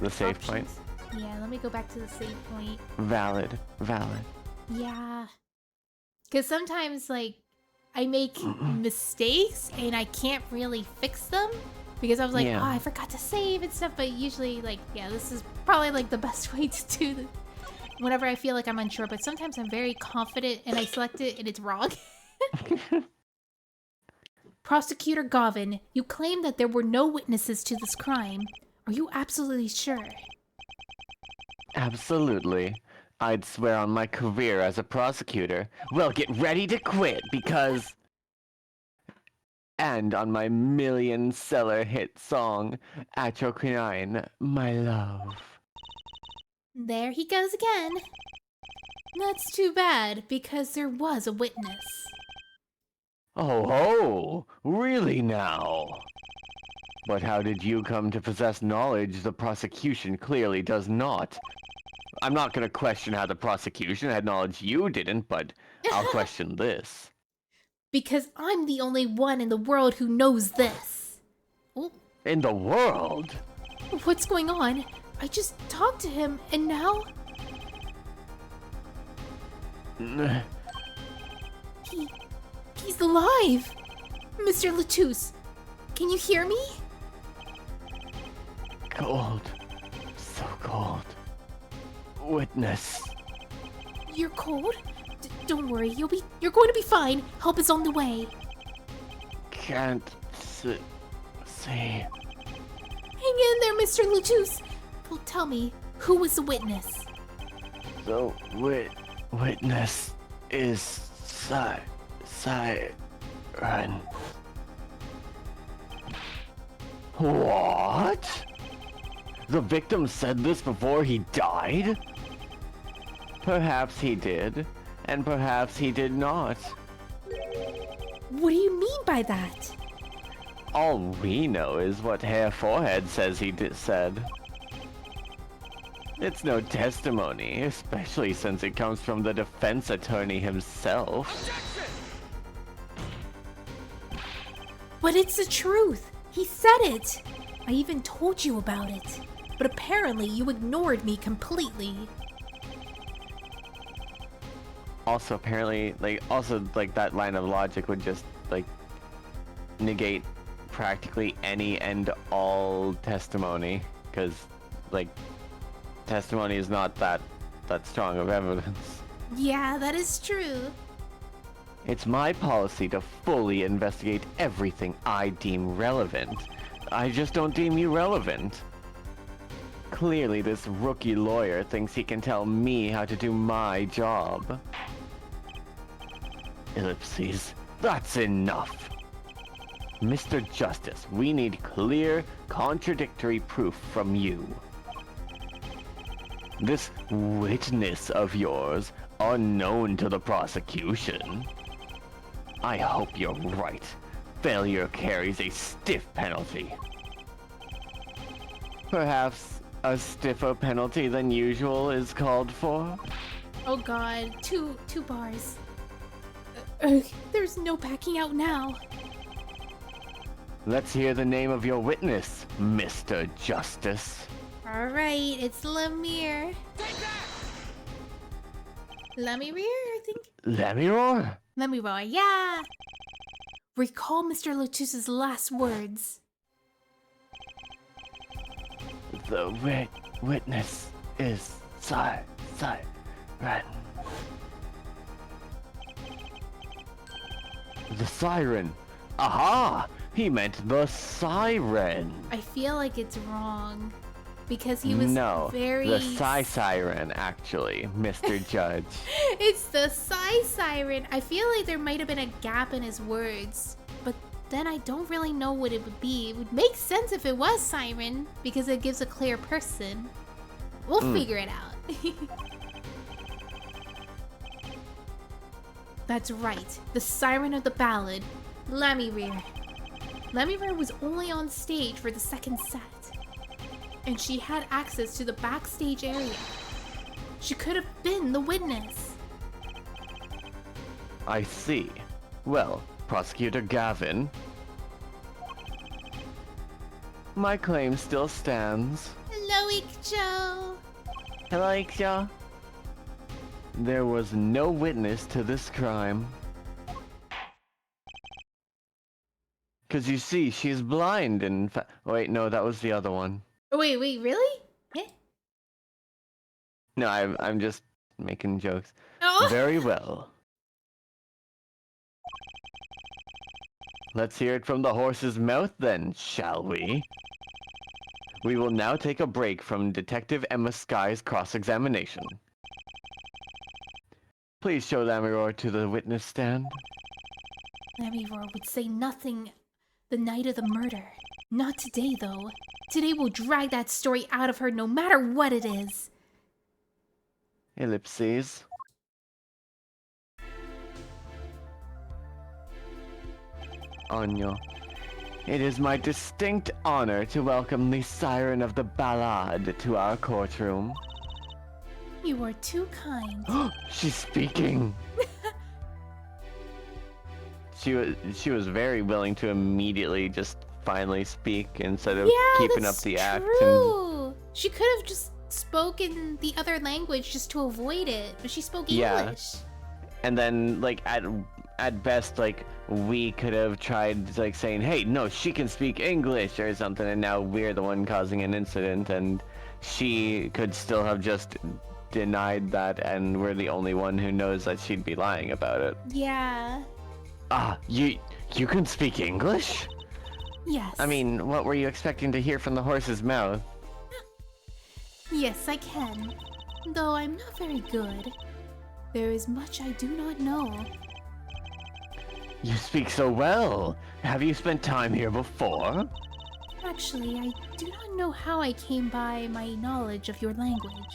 save point. Yeah, let me go back to the save point. Valid. Yeah. Because sometimes, like, I make mistakes and I can't really fix them because I was like, Yeah. oh, I forgot to save and stuff. But usually, like, yeah, this is probably like the best way to do this whenever I feel like I'm unsure. But sometimes I'm very confident and I select it and it's wrong. Prosecutor Gavin, you claim that there were no witnesses to this crime. Are you absolutely sure? Absolutely. I'd swear on my career as a prosecutor. Well, get ready to quit because... And on my million-seller hit song, Atroquinine, My Love. There he goes again. That's too bad, because there was a witness. Oh ho! Really now? But how did you come to possess knowledge the prosecution clearly does not? I'm not gonna question how the prosecution had knowledge you didn't, but I'll question this. Because I'm the only one in the world who knows this. Oh, In the world? what's going on? I just talked to him, and now he's alive! Mr. Letouse, can you hear me? Cold. So cold. Witness. You're cold? Don't worry, you're going to be fine. Help is on the way. Can't see. Hang in there, Mr. Letouse. Well, tell me, who was the witness? The witness is Siren. What? The victim said this before he died? Perhaps he did, and perhaps he did not. What do you mean by that? All we know is what Hair Forehead says he said. It's no testimony, especially since it comes from the defense attorney himself. But it's the truth. He said it. I even told you about it. But apparently you ignored me completely. Also, apparently, that line of logic would just, negate practically any and all testimony. Because, testimony is not that strong of evidence. Yeah, that is true. It's my policy to fully investigate everything I deem relevant. I just don't deem you relevant. Clearly, this rookie lawyer thinks he can tell me how to do my job. Ellipses. That's enough. Mr. Justice, we need clear, contradictory proof from you. This witness of yours, unknown to the prosecution. I hope you're right. Failure carries a stiff penalty. Perhaps a stiffer penalty than usual is called for? Oh god, two bars. There's no backing out now. Let's hear the name of your witness, Mr. Justice. Alright, it's Lemire. Lemire, I think? Lemire? Lemire, yeah! Recall Mr. Letouse's last words. The witness is Siren. The siren. Aha! He meant the siren. I feel like it's wrong. Because he was very... the siren, actually, Mr. Judge. It's the siren. I feel like there might have been a gap in his words. But then I don't really know what it would be. It would make sense if it was siren, because it gives a clear person. We'll figure it out. That's right. The siren of the ballad, Lemire. Lemire was only on stage for the second set. And she had access to the backstage area. She could have been the witness. I see. Well, Prosecutor Gavin, my claim still stands. Hello, Ikcho. Hello, Ikja. There was no witness to this crime. 'Cause you see, she's blind and wait, no, that was the other one. Oh, wait, really? Eh? No, I'm just making jokes. Oh! Very well. Let's hear it from the horse's mouth then, shall we? We will now take a break from Detective Emma Sky's cross-examination. Please show Lamiror to the witness stand. Lamiror would say nothing the night of the murder. Not today, though. Today we'll drag that story out of her no matter what it is. Ellipses. Anya. It is my distinct honor to welcome the Siren of the Ballad to our courtroom. You are too kind. She's speaking! She was very willing to immediately just finally speak instead of keeping up the act. True. She could have just spoken the other language just to avoid it, but she spoke English. And then, like, at best, like, we could have tried, like, saying, hey, no, she can speak English or something, and now we're the one causing an incident, and she could still have just denied that, and we're the only one who knows that she'd be lying about it. Yeah. Ah, you can speak English? Yes. I mean, what were you expecting to hear from the horse's mouth? Yes, I can. Though I'm not very good. There is much I do not know. You speak so well. Have you spent time here before? Actually, I do not know how I came by my knowledge of your language,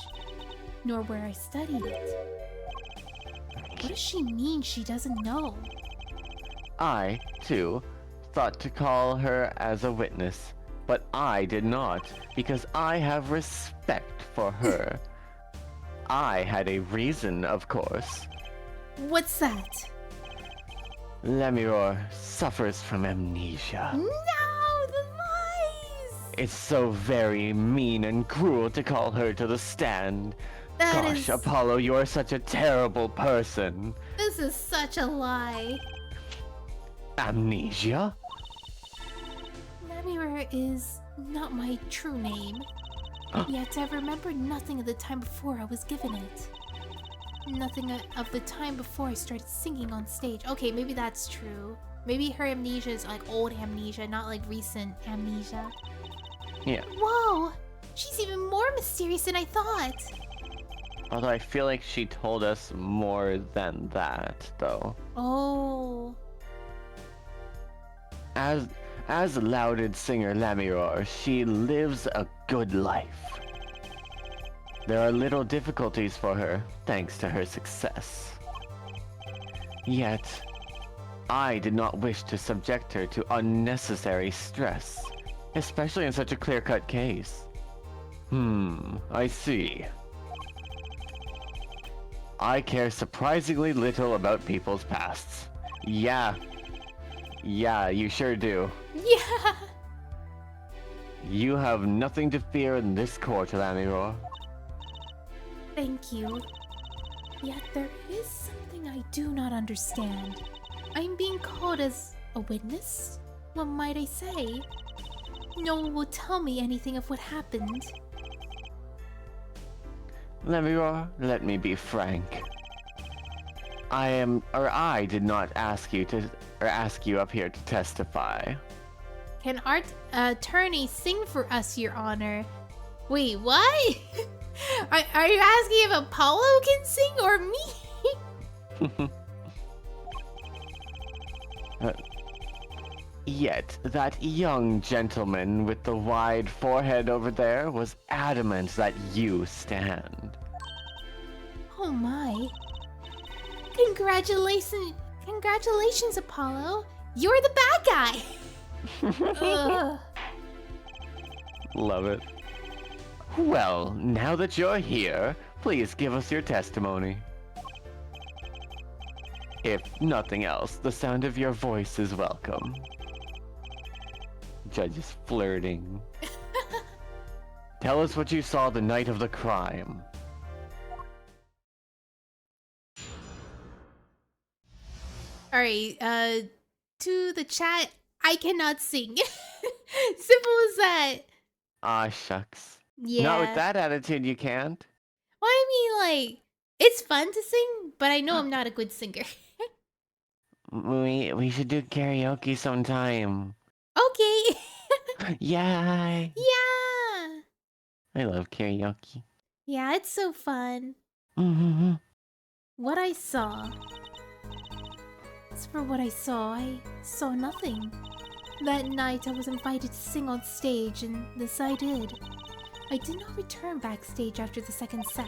nor where I studied it. What does she mean she doesn't know? I, too, thought to call her as a witness, but I did not, because I have respect for her. I had a reason, of course. What's that? Lamiror suffers from amnesia. No, the lies! It's so very mean and cruel to call her to the stand. Gosh, Apollo, you're such a terrible person. This is such a lie. Amnesia? Lamiror is not my true name. Yet I remember nothing of the time before I was given it. Nothing of the time before I started singing on stage. Okay, maybe that's true. Maybe her amnesia is like old amnesia, not like recent amnesia. Yeah. Whoa! She's even more mysterious than I thought! Although I feel like she told us more than that, though. Oh. As a lauded singer Lamiror, she lives a good life. There are little difficulties for her, thanks to her success. Yet, I did not wish to subject her to unnecessary stress, especially in such a clear-cut case. I see. I care surprisingly little about people's pasts. Yeah, you sure do. Yeah! You have nothing to fear in this court, Lamiror. Thank you. Yet there is something I do not understand. I'm being called as a witness? What might I say? No one will tell me anything of what happened. Lamiror, let me be frank. I did not ask you up here to testify. Can our attorney sing for us, Your Honor? Wait, what? Are you asking if Apollo can sing or me? Yet, that young gentleman with the wide forehead over there was adamant that you stand. Oh my. Congratulations, Apollo. You're the bad guy. Ugh. Love it. Well, now that you're here, please give us your testimony. If nothing else, the sound of your voice is welcome. Judge is flirting. Tell us what you saw the night of the crime. Alright, to the chat, I cannot sing. Simple as that. Aw, shucks. Yeah. Not with that attitude, you can't. Well, I mean, like, it's fun to sing, but I know I'm not a good singer. We should do karaoke sometime. Okay. Yay! Yeah. I love karaoke. Yeah, it's so fun. Mm-hmm. What I saw. As for what I saw nothing. That night I was invited to sing on stage, and this I did. I did not return backstage after the second set.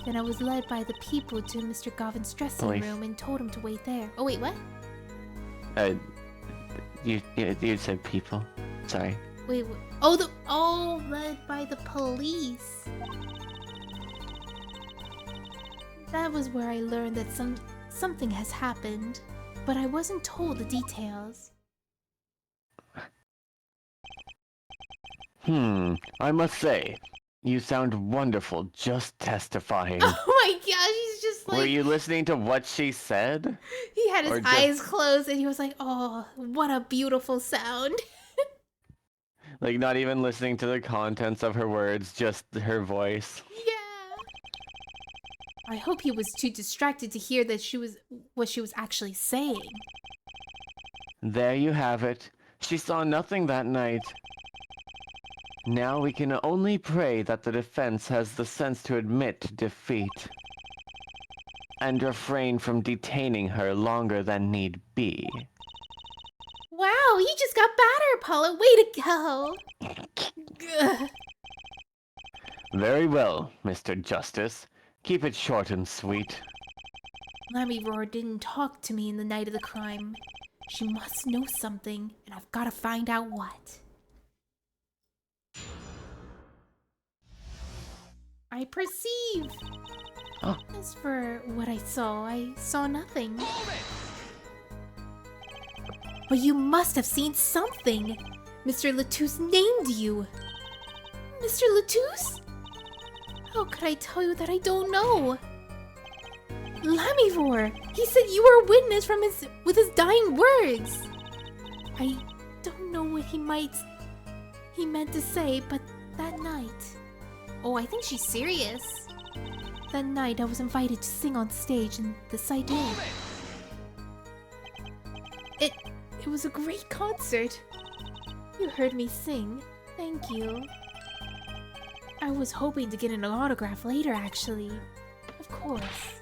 Then I was led by the people to Mr. Govan's dressing room and told him to wait there. Oh wait, what? You said people. Sorry. Wait, led by the police. That was where I learned that something has happened, but I wasn't told the details. I must say, you sound wonderful just testifying. Oh my gosh, he's just like... Were you listening to what she said? He had his eyes closed and he was like, oh, what a beautiful sound. Like, not even listening to the contents of her words, just her voice. Yeah. I hope he was too distracted to hear that what she was actually saying. There you have it. She saw nothing that night. Now we can only pray that the defense has the sense to admit defeat and refrain from detaining her longer than need be. Wow, you just got better, Paula. Way to go. Ugh. Very well, Mr. Justice. Keep it short and sweet. Lammy Roar didn't talk to me in the night of the crime. She must know something, and I've got to find out what. I perceive. Oh. As for what I saw nothing. But you must have seen something. Mr. Letouse named you. Mr. Letouse? How could I tell you that I don't know? Lamivore! He said you were a witness with his dying words. I don't know what he meant to say, but that night... Oh, I think she's serious. That night I was invited to sing on stage, and this I did. It was a great concert. You heard me sing. Thank you. I was hoping to get an autograph later, actually. Of course.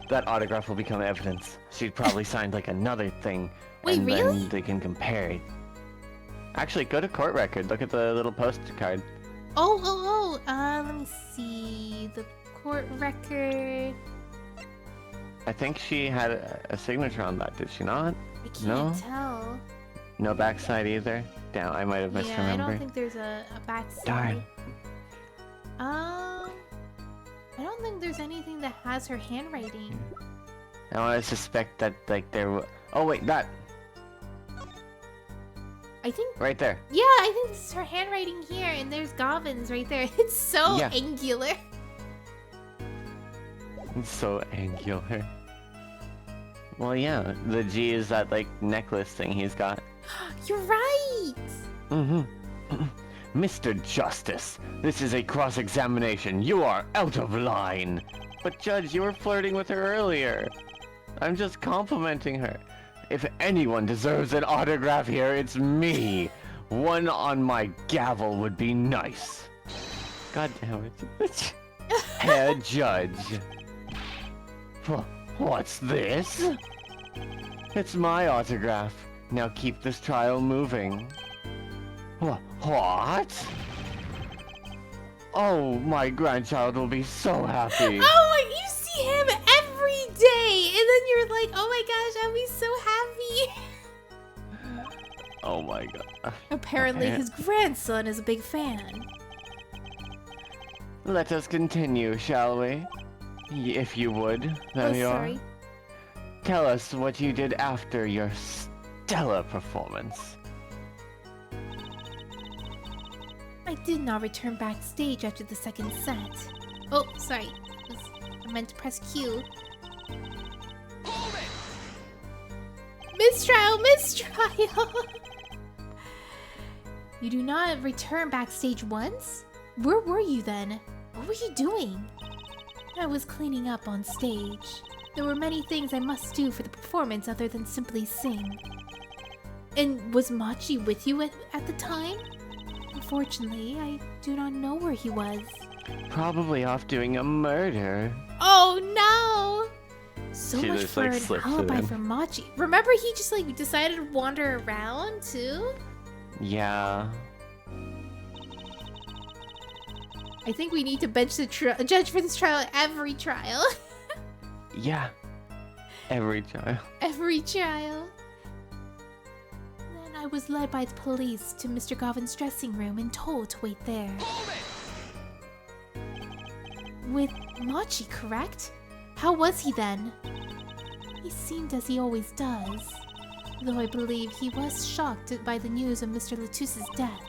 That autograph will become evidence. She'd probably signed like another thing. Wait, and really? Then they can compare it. Actually, go to court record. Look at the little postcard. Let me see. The court record. I think she had a signature on that, did she not? I can't tell. No backside either? Damn, I might have misremembered. Yeah, I don't think there's a backside. Darn. I don't think there's anything that has her handwriting. I want to suspect that, like, oh, wait, that! I think... Right there. Yeah, I think this is her handwriting here, and there's Govan's right there. It's so angular. It's so angular. Well, yeah, the G is that, like, necklace thing he's got. You're right! Mr. Justice, this is a cross-examination. You are out of line. But Judge, you were flirting with her earlier. I'm just complimenting her. If anyone deserves an autograph here, it's me. One on my gavel would be nice. God damn it. Head Judge. What's this? It's my autograph. Now keep this trial moving. What? Oh, my grandchild will be so happy. Oh, you see him every day, and then you're like, oh my gosh, I'll be so happy. Oh my god. Apparently his grandson is a big fan. Let us continue, shall we? If you would. There you are. Sorry. Tell us what you did after your stellar performance. I did not return backstage after the second set. Oh, sorry. I meant to press Q. Mistrial! You do not return backstage once? Where were you then? What were you doing? I was cleaning up on stage. There were many things I must do for the performance other than simply sing. And was Machi with you at the time? Unfortunately, I do not know where he was. Probably off doing a murder. Oh no! So She much just, for like, an slips it alibi in. for Machi. Remember he just like decided to wander around too? Yeah. I think we need to bench the judge for this trial every trial. Yeah. Every child. Every trial. Then I was led by the police to Mr. Govan's dressing room and told to wait there. With Machi, correct? How was he then? He seemed as he always does. Though I believe he was shocked by the news of Mr. Letouse's death.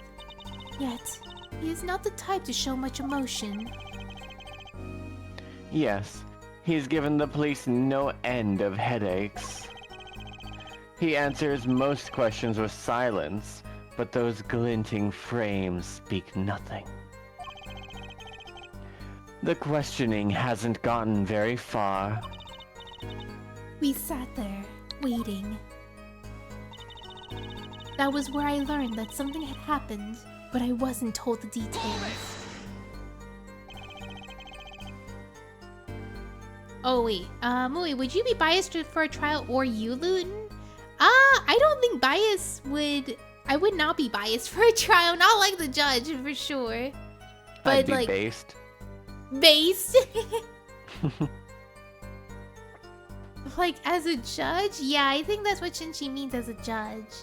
Yet, he is not the type to show much emotion. Yes. He's given the police no end of headaches. He answers most questions with silence, but those glinting frames speak nothing. The questioning hasn't gotten very far. We sat there, waiting. That was where I learned that something had happened, but I wasn't told the details. Oh wait, Mui, would you be biased for a trial or you, Luton? I don't think I would not be biased for a trial, not like the judge, for sure. But I'd be like, based. based? Like, as a judge? Yeah, I think that's what Shinchi means as a judge.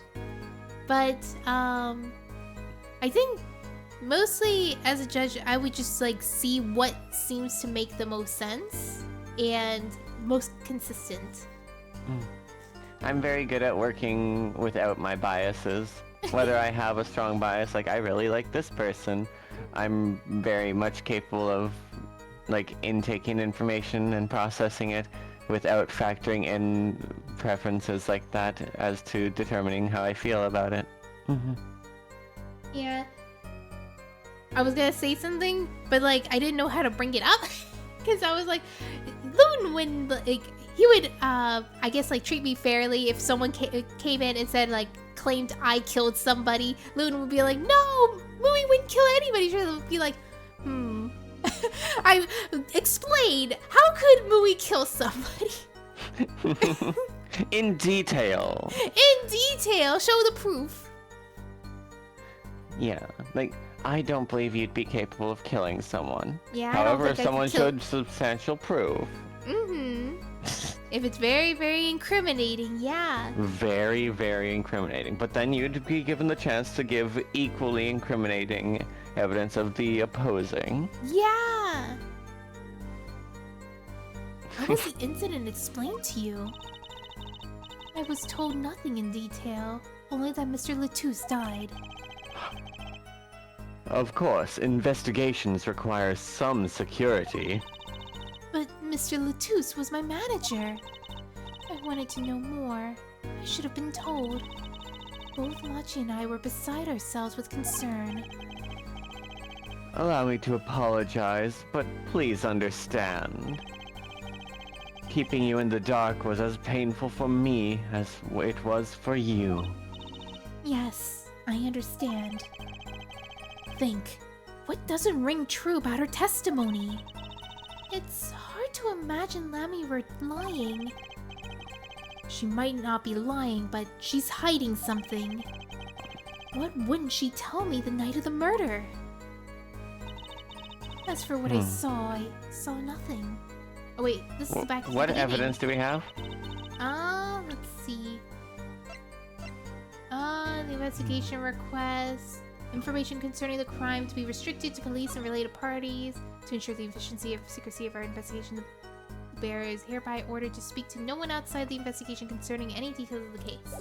But, I think mostly as a judge, I would just like see what seems to make the most sense and most consistent. I'm very good at working without my biases. Whether I have a strong bias, like I really like this person, I'm very much capable of like intaking information and processing it without factoring in preferences like that as to determining how I feel about it. Yeah. I was gonna say something, but like I didn't know how to bring it up. Because I was like, Loon, when like he would, I guess like treat me fairly if someone came in and said like claimed I killed somebody. Loon would be like, no, Mui wouldn't kill anybody. She would be like, I explained. How could Mui kill somebody? In detail. In detail, show the proof. Yeah, like I don't believe you'd be capable of killing someone. Yeah, However, I if don't think someone I could kill... showed substantial proof. If it's very, very incriminating, yeah. Very, very incriminating. But then you'd be given the chance to give equally incriminating evidence of the opposing. Yeah. How was the incident explained to you? I was told nothing in detail, only that Mr. Letouse died. Of course, investigations require some security. But Mr. Letouse was my manager. I wanted to know more. I should have been told. Both Machi and I were beside ourselves with concern. Allow me to apologize, but please understand. Keeping you in the dark was as painful for me as it was for you. Yes, I understand. Think, what doesn't ring true about her testimony? It's hard to imagine Lammy were lying. She might not be lying, but she's hiding something. What wouldn't she tell me the night of the murder? As for what I saw nothing. Oh wait, this is back to the What beginning. evidence do we have? Let's see. The investigation request. Information concerning the crime to be restricted to police and related parties. To ensure the efficiency and secrecy of our investigation, the bearer is hereby ordered to speak to no one outside the investigation concerning any details of the case.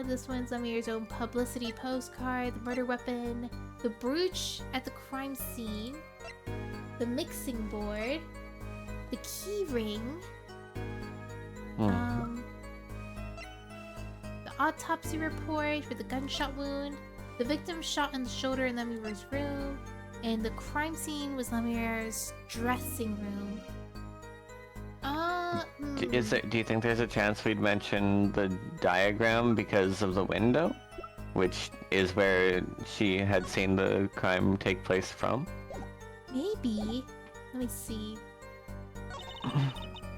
This one's Amir's own publicity postcard, the murder weapon, the brooch at the crime scene, the mixing board, the key ring, the autopsy report for the gunshot wound. The victim shot in the shoulder in Lemur's room. And the crime scene was Lemur's dressing room. Do you think there's a chance we'd mention the diagram because of the window? Which is where she had seen the crime take place from? Maybe. Let me see.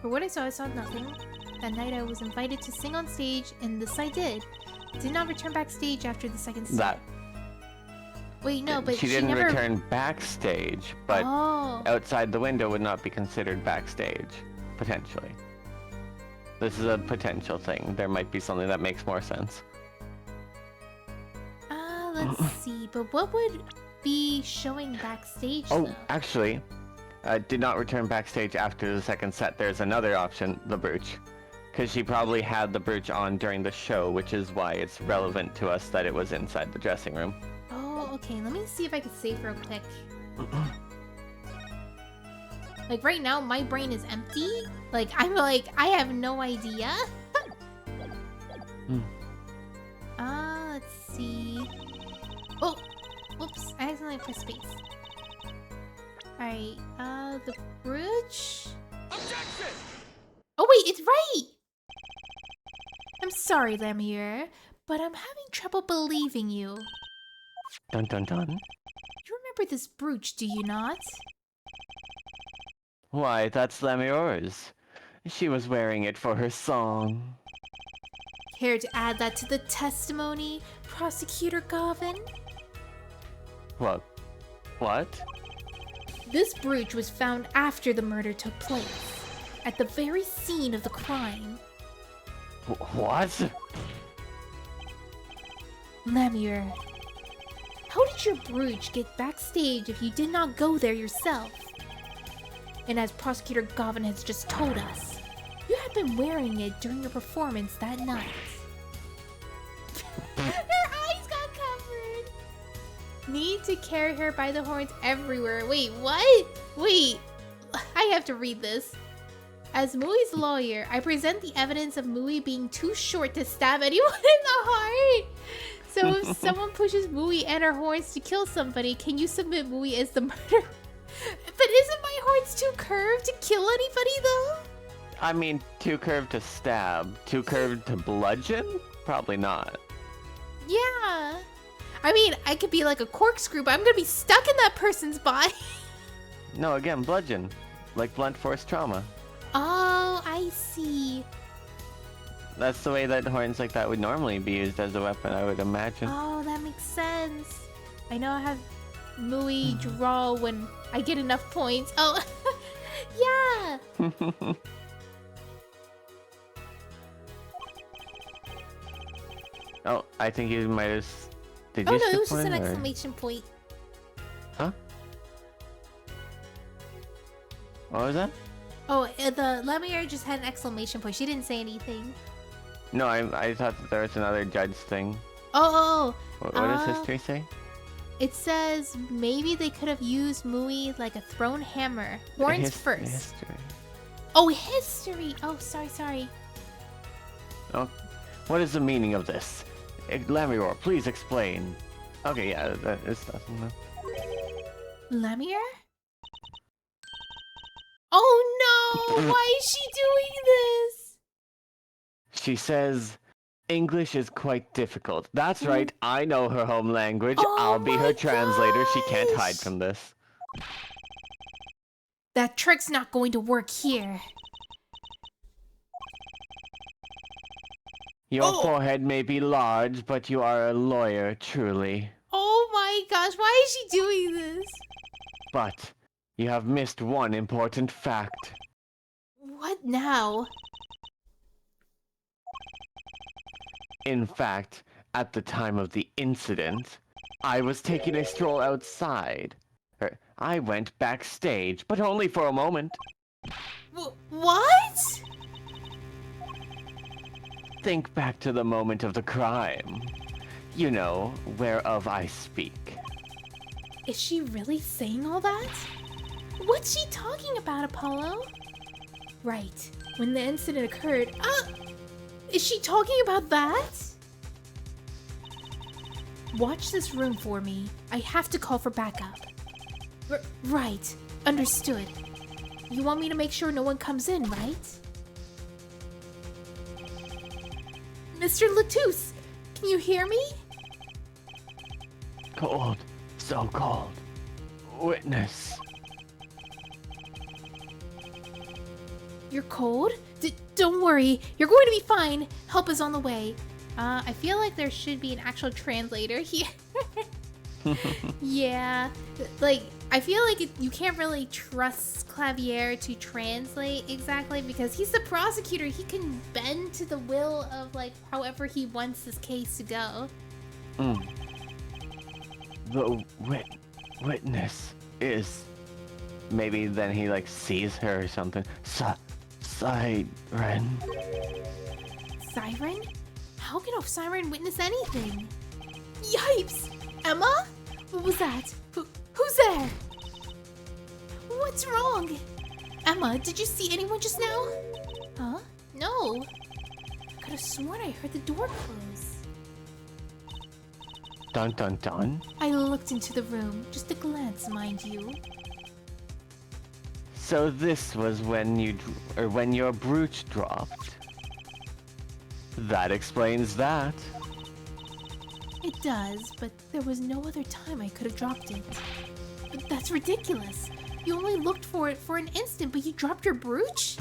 For what I saw nothing. That night I was invited to sing on stage, and this I did. Did not return backstage after the second set. Wait, no, but she didn't never return backstage, but outside the window would not be considered backstage, potentially. This is a potential thing. There might be something that makes more sense. Let's see, but what would be showing backstage, though? Actually, did not return backstage after the second set. There's another option, the brooch. Because she probably had the brooch on during the show, which is why it's relevant to us that it was inside the dressing room. Oh, okay, let me see if I can save real quick. Like, right now, my brain is empty. Like, I have no idea. Let's see. Oh, whoops, I accidentally pressed space. Alright, the brooch? Objection! Oh wait, it's right! I'm sorry, Lemure, but I'm having trouble believing you. Dun dun dun. You remember this brooch, do you not? Why, that's Lemure's. She was wearing it for her song. Care to add that to the testimony, Prosecutor Gavin? What? This brooch was found after the murder took place, at the very scene of the crime. What? Lemure, how did your brooch get backstage if you did not go there yourself? And as Prosecutor Gavin has just told us, you had been wearing it during your performance that night. Her eyes got covered! Need to carry her by the horns everywhere. Wait, what? Wait, I have to read this. As Mui's lawyer, I present the evidence of Mui being too short to stab anyone in the heart. So if someone pushes Mui and her horns to kill somebody, can you submit Mui as the murderer? But isn't my horns too curved to kill anybody, though? I mean, too curved to stab. Too curved to bludgeon? Probably not. Yeah. I mean, I could be like a corkscrew, but I'm gonna be stuck in that person's body. No, again, bludgeon. Like blunt force trauma. Oh, I see. That's the way that horns like that would normally be used as a weapon, I would imagine. Oh, that makes sense. I know I have Mui draw when I get enough points. Oh, yeah. Oh, I think you might have... Did Oh you no, it skip was just one, an or- exclamation point. Huh? What was that? Oh, the Lemire just had an exclamation point. She didn't say anything. No, I thought that there was another judge thing. Oh, What does history say? it says maybe they could have used Mui like a thrown hammer. Horns first. History. Oh, history. Oh, sorry. Oh, what is the meaning of this? Lemure, please explain. Okay, yeah, that is nothing. Lemire? Oh no! Why is she doing this? She says, English is quite difficult. That's right, I know her home language. I'll be her translator. She can't hide gosh. from this. That trick's not going to work here. Your forehead may be large, but you are a lawyer, truly. Oh my gosh, why is she doing this? But you have missed one important fact. What now? In fact, at the time of the incident, I was taking a stroll outside. I went backstage, but only for a moment. What? Think back to the moment of the crime. You know, whereof I speak. Is she really saying all that? What's she talking about, Apollo? Right, when the incident occurred. Is she talking about that? Watch this room for me. I have to call for backup. Right. Understood. You want me to make sure no one comes in, right? Mr. Letouse, can you hear me? Cold. So cold. Witness. You're cold? Don't worry. You're going to be fine. Help is on the way. I feel like there should be an actual translator here. Yeah. Like, I feel like you can't really trust Clavier to translate exactly because he's the prosecutor. He can bend to the will of, like, however he wants his case to go. The witness is... Maybe then he, like, sees her or something. Siren. Siren? How can a siren witness anything? Yipes! Emma? What was that? Who's there? What's wrong? Emma, did you see anyone just now? Huh? No. I could have sworn I heard the door close. Dun dun dun. I looked into the room, just a glance, mind you. So this was when your brooch dropped. That explains that. It does, but there was no other time I could have dropped it. But that's ridiculous. You only looked for it for an instant, but you dropped your brooch?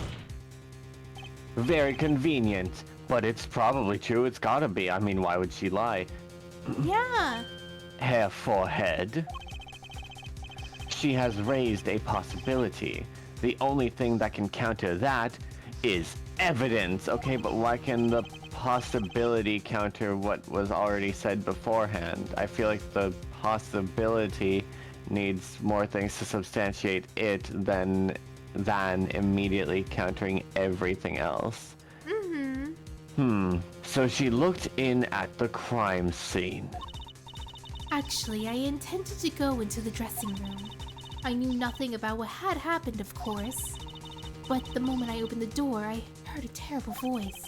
Very convenient, but it's probably true. It's gotta be. I mean, why would she lie? Yeah. Hair forehead. She has raised a possibility. The only thing that can counter that is evidence. Okay, but why can the possibility counter what was already said beforehand? I feel like the possibility needs more things to substantiate it than immediately countering everything else. So she looked in at the crime scene. Actually, I intended to go into the dressing room. I knew nothing about what had happened, of course. But the moment I opened the door, I heard a terrible voice.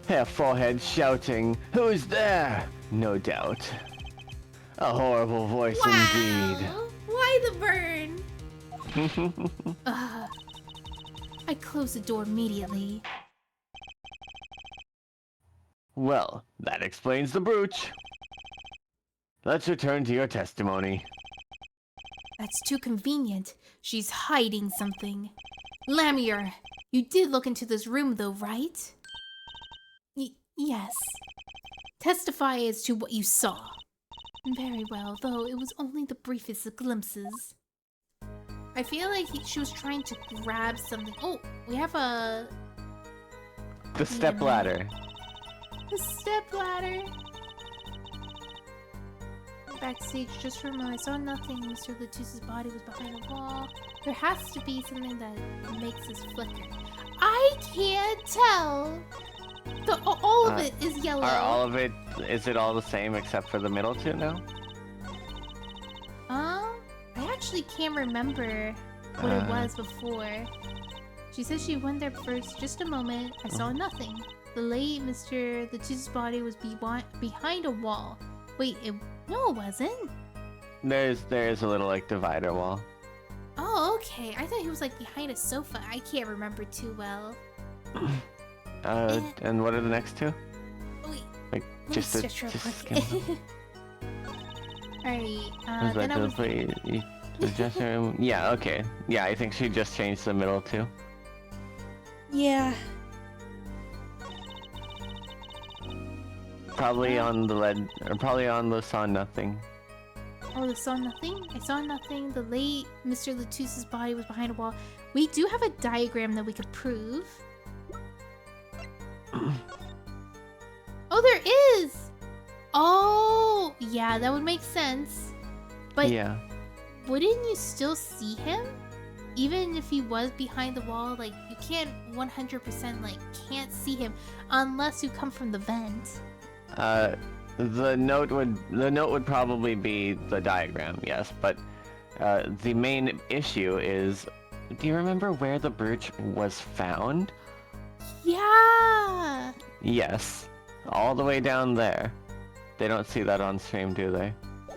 Hair forehead shouting, "Who's there?" No doubt. A horrible voice indeed. Why the burn? I closed the door immediately. Well, that explains the brooch. Let's return to your testimony. That's too convenient. She's hiding something. Lamier, you did look into this room though, right? Yes. Testify as to what you saw. Very well, though it was only the briefest of glimpses. I feel like she was trying to grab something. Oh, we have a... The stepladder. The stepladder. Backstage, just for a moment, I saw nothing. Mr. Letouse's body was behind a wall. There has to be something that makes this flicker. I can't tell. All of it is yellow. Are all of it? Is it all the same except for the middle two now? I actually can't remember what it was before. She says she went there first. Just a moment. I saw nothing. The late Mr. Letouse's body was behind a wall. Wait, no, it wasn't. There's a little like divider wall. Oh, okay. I thought he was like behind a sofa. I can't remember too well. And what are the next two? Wait, Like just real quick. Alright, then I was... the dressing room. Yeah, okay. Yeah, I think she just changed the middle two. Yeah. Probably on the lead, or probably on the saw nothing. Oh, the saw nothing? I saw nothing. The late Mr. Letouse's body was behind a wall. We do have a diagram that we could prove. Oh, there is! Oh, yeah, that would make sense. But yeah, wouldn't you still see him? Even if he was behind the wall, like, you can't 100% like, can't see him unless you come from the vent. the note would probably be the diagram, yes, but the main issue is, do you remember where the brooch was found? Yeah! Yes, all the way down there. They don't see that on stream, do they?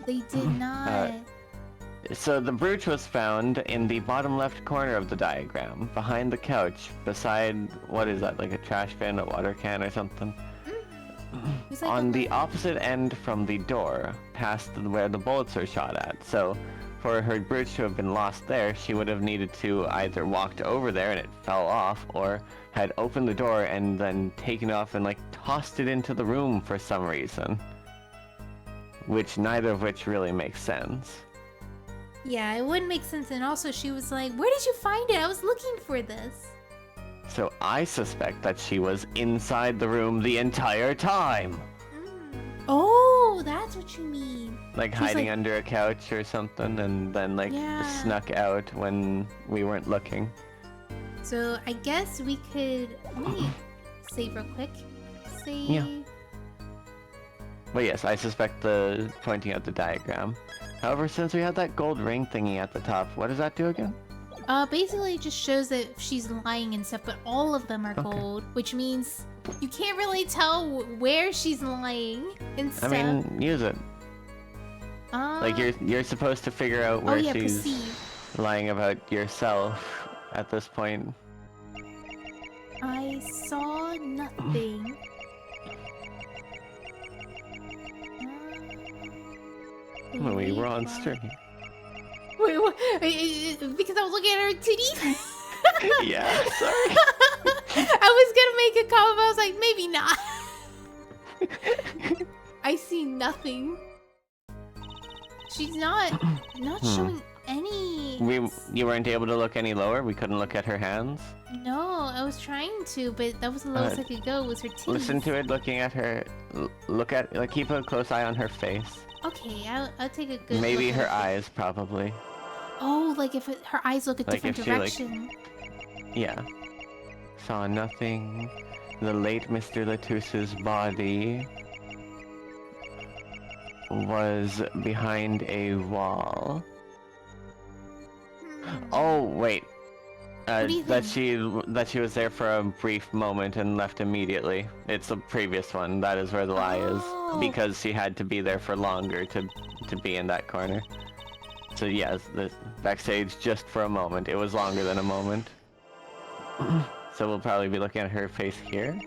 They did not. So the brooch was found in the bottom left corner of the diagram, behind the couch, beside, what is that, like a trash bin, a water can or something? It's like On the opposite end from the door, past where the bullets were shot at. So for her brooch to have been lost there, she would have needed to either walked over there and it fell off, or had opened the door and then taken off and like tossed it into the room for some reason. Which neither of which really makes sense. Yeah, it wouldn't make sense. And also she was like, where did you find it? I was looking for this. So I suspect that she was inside the room the entire time. Oh, that's what you mean. Like She's hiding like- under a couch or something and then like Yeah. snuck out when we weren't looking. So I guess we could let me save real quick. Save. Yeah. But yes, I suspect the pointing out the diagram. However, since we had that gold ring thingy at the top, what does that do again? Basically it just shows that she's lying and stuff, but all of them are Okay. gold, which means you can't really tell where she's lying and I stuff. mean, use it. Like you're supposed to figure out where she's perceive. lying about yourself at this point. I saw nothing. When we were on Wait, stream. Wait, what? Because I was looking at her titties. Yeah, sorry. I was gonna make a comment, but I was like, maybe not. I see nothing. She's not showing any. You weren't able to look any lower? We couldn't look at her hands? No, I was trying to, but that was the lowest I could go. Was her titties. Listen to it, looking at her. Look at, like, keep a close eye on her face. Okay, I'll take a good. Maybe look her at it. eyes, probably. Oh, like if her eyes look a Like different if she, like- direction. Yeah. Saw nothing. The late Mr. Letouse's body was behind a wall. Oh, wait. What do you That she was there for a brief moment and left immediately. It's the previous one. That is where the lie Oh. is, because she had to be there for longer to be in that corner. So yes, the backstage just for a moment. It was longer than a moment. So we'll probably be looking at her face here.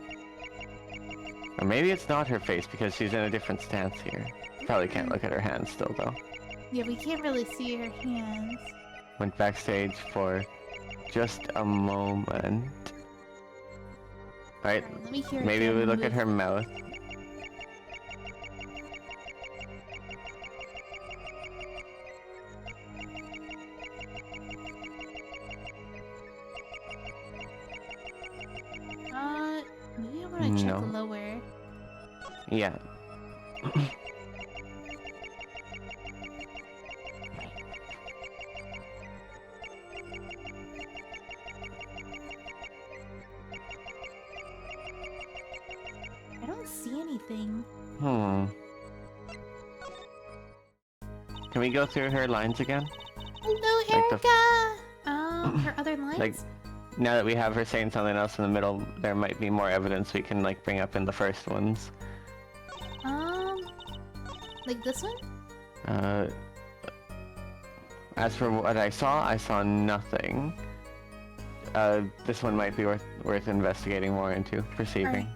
Or maybe it's not her face because she's in a different stance here. Probably can't look at her hands still though. Yeah, we can't really see her hands. Went backstage for just a moment. Alright, Alright, let me hear. maybe again we look at move. her mouth. Maybe I want to check No. lower. Yeah. I don't see anything. Can we go through her lines again? Hello, Like the Erica. Her other lines. Like, now that we have her saying something else in the middle, there might be more evidence we can, like, bring up in the first ones. Like this one. As for what I saw nothing. This one might be worth investigating more into, perceiving.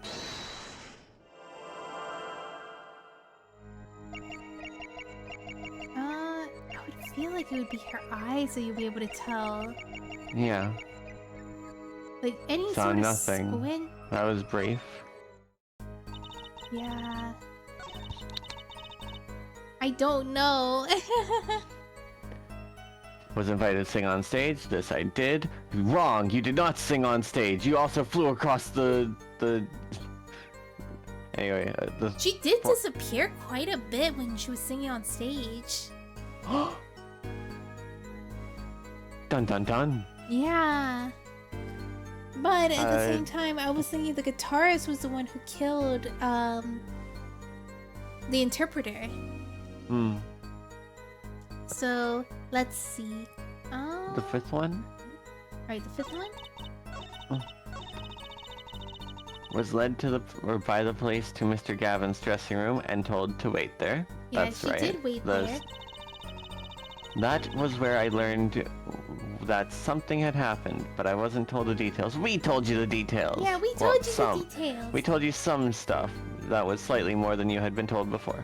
I would feel like it would be her eyes so you'd be able to tell. Yeah, Like any Saw sort of nothing. squint. that was brief. Yeah. I don't know. Was invited to sing on stage. This I did. Wrong. You did not sing on stage. You also flew across the. Anyway, She did disappear quite a bit when she was singing on stage. Dun dun dun. Yeah. But at the Uh, same time, I was thinking the guitarist was the one who killed the interpreter. Hmm. So let's see. The fifth one. Right, the fifth one. was led to or by the police to Mr. Gavin's dressing room and told to wait there. Yeah, That's she right. did wait there. That was where I learned that something had happened, but I wasn't told the details. We told you the details! Yeah, we told you the details. We told you some stuff that was slightly more than you had been told before.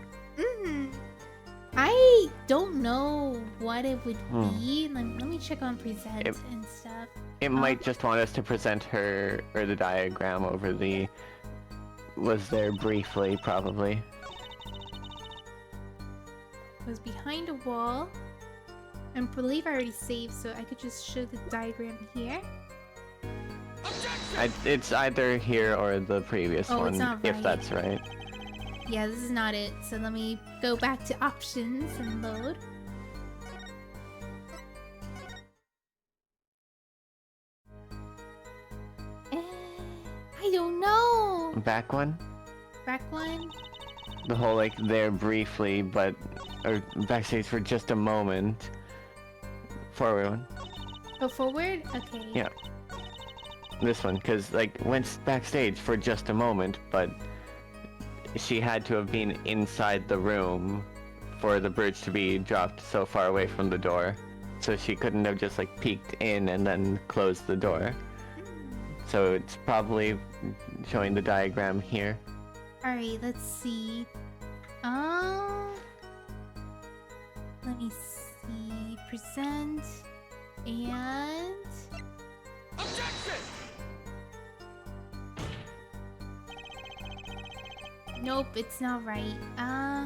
I don't know what it would be. Let me check on present and stuff. It might just want us to present her, or the diagram over the... was there briefly, probably. Was behind a wall. I believe I already saved, so I could just show the diagram here. It's either here or the previous one, it's not right. if that's right. Yeah, this is not it. So let me go back to options and load. I don't know. Back one? Back one? The whole, like, there briefly, but... or backstage for just a moment. Forward one. Oh, forward? Okay. Yeah. This one, because, like, went backstage for just a moment, but... she had to have been inside the room for the bridge to be dropped so far away from the door. So she couldn't have just, like, peeked in and then closed the door. So it's probably showing the diagram here. Alright, let's see. Let me see. Present. And... Objection! Nope, it's not right. Huh.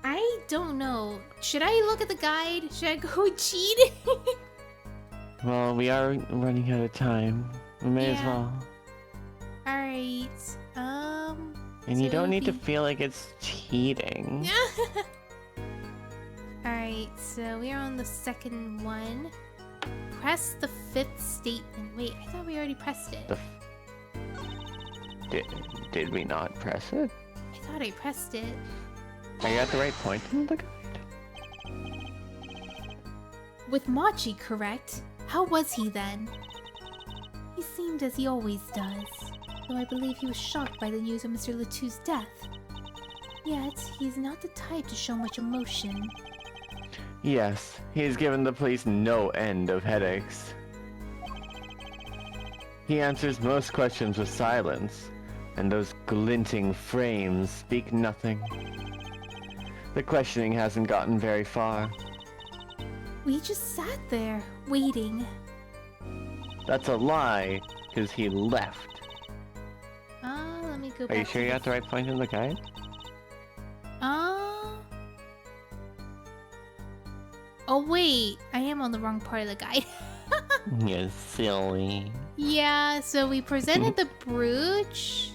I don't know. Should I look at the guide? Should I go cheat? Well, we are running out of time. We may as Yeah. well. Alright. And so you don't need to we- feel like it's cheating. Alright, so we are on the second one. Press the fifth statement. Wait, I thought we already pressed it. Did we not press it? I thought I pressed it. Are you at the right point in the guide? With Machi, correct? How was he then? He seemed as he always does, though I believe he was shocked by the news of Mr. Letoux's death. Yet, he is not the type to show much emotion. Yes, he's given the police no end of headaches. He answers most questions with silence, and those glinting frames speak nothing. The questioning hasn't gotten very far. We just sat there, waiting. That's a lie, because he left. Let me go back. Are you sure to you're at the right point in the guide? Oh wait, I am on the wrong part of the guide. You silly. Yeah, so we presented the brooch.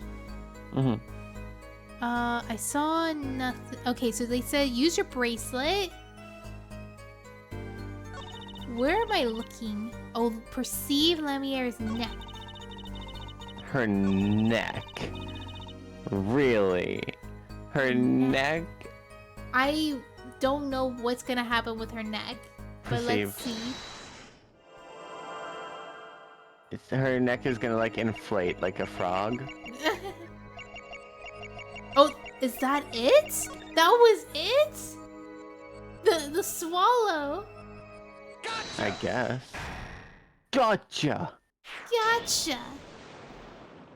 I saw nothing. Okay, so they said use your bracelet. Where am I looking? Oh, perceive Lemierre's neck. Her neck. Really? Her neck? I don't know what's gonna happen with her neck, but let's see. Her neck is gonna, like, inflate like a frog. Oh, is that it? That was it? The swallow. Gotcha! I guess. Gotcha! Gotcha.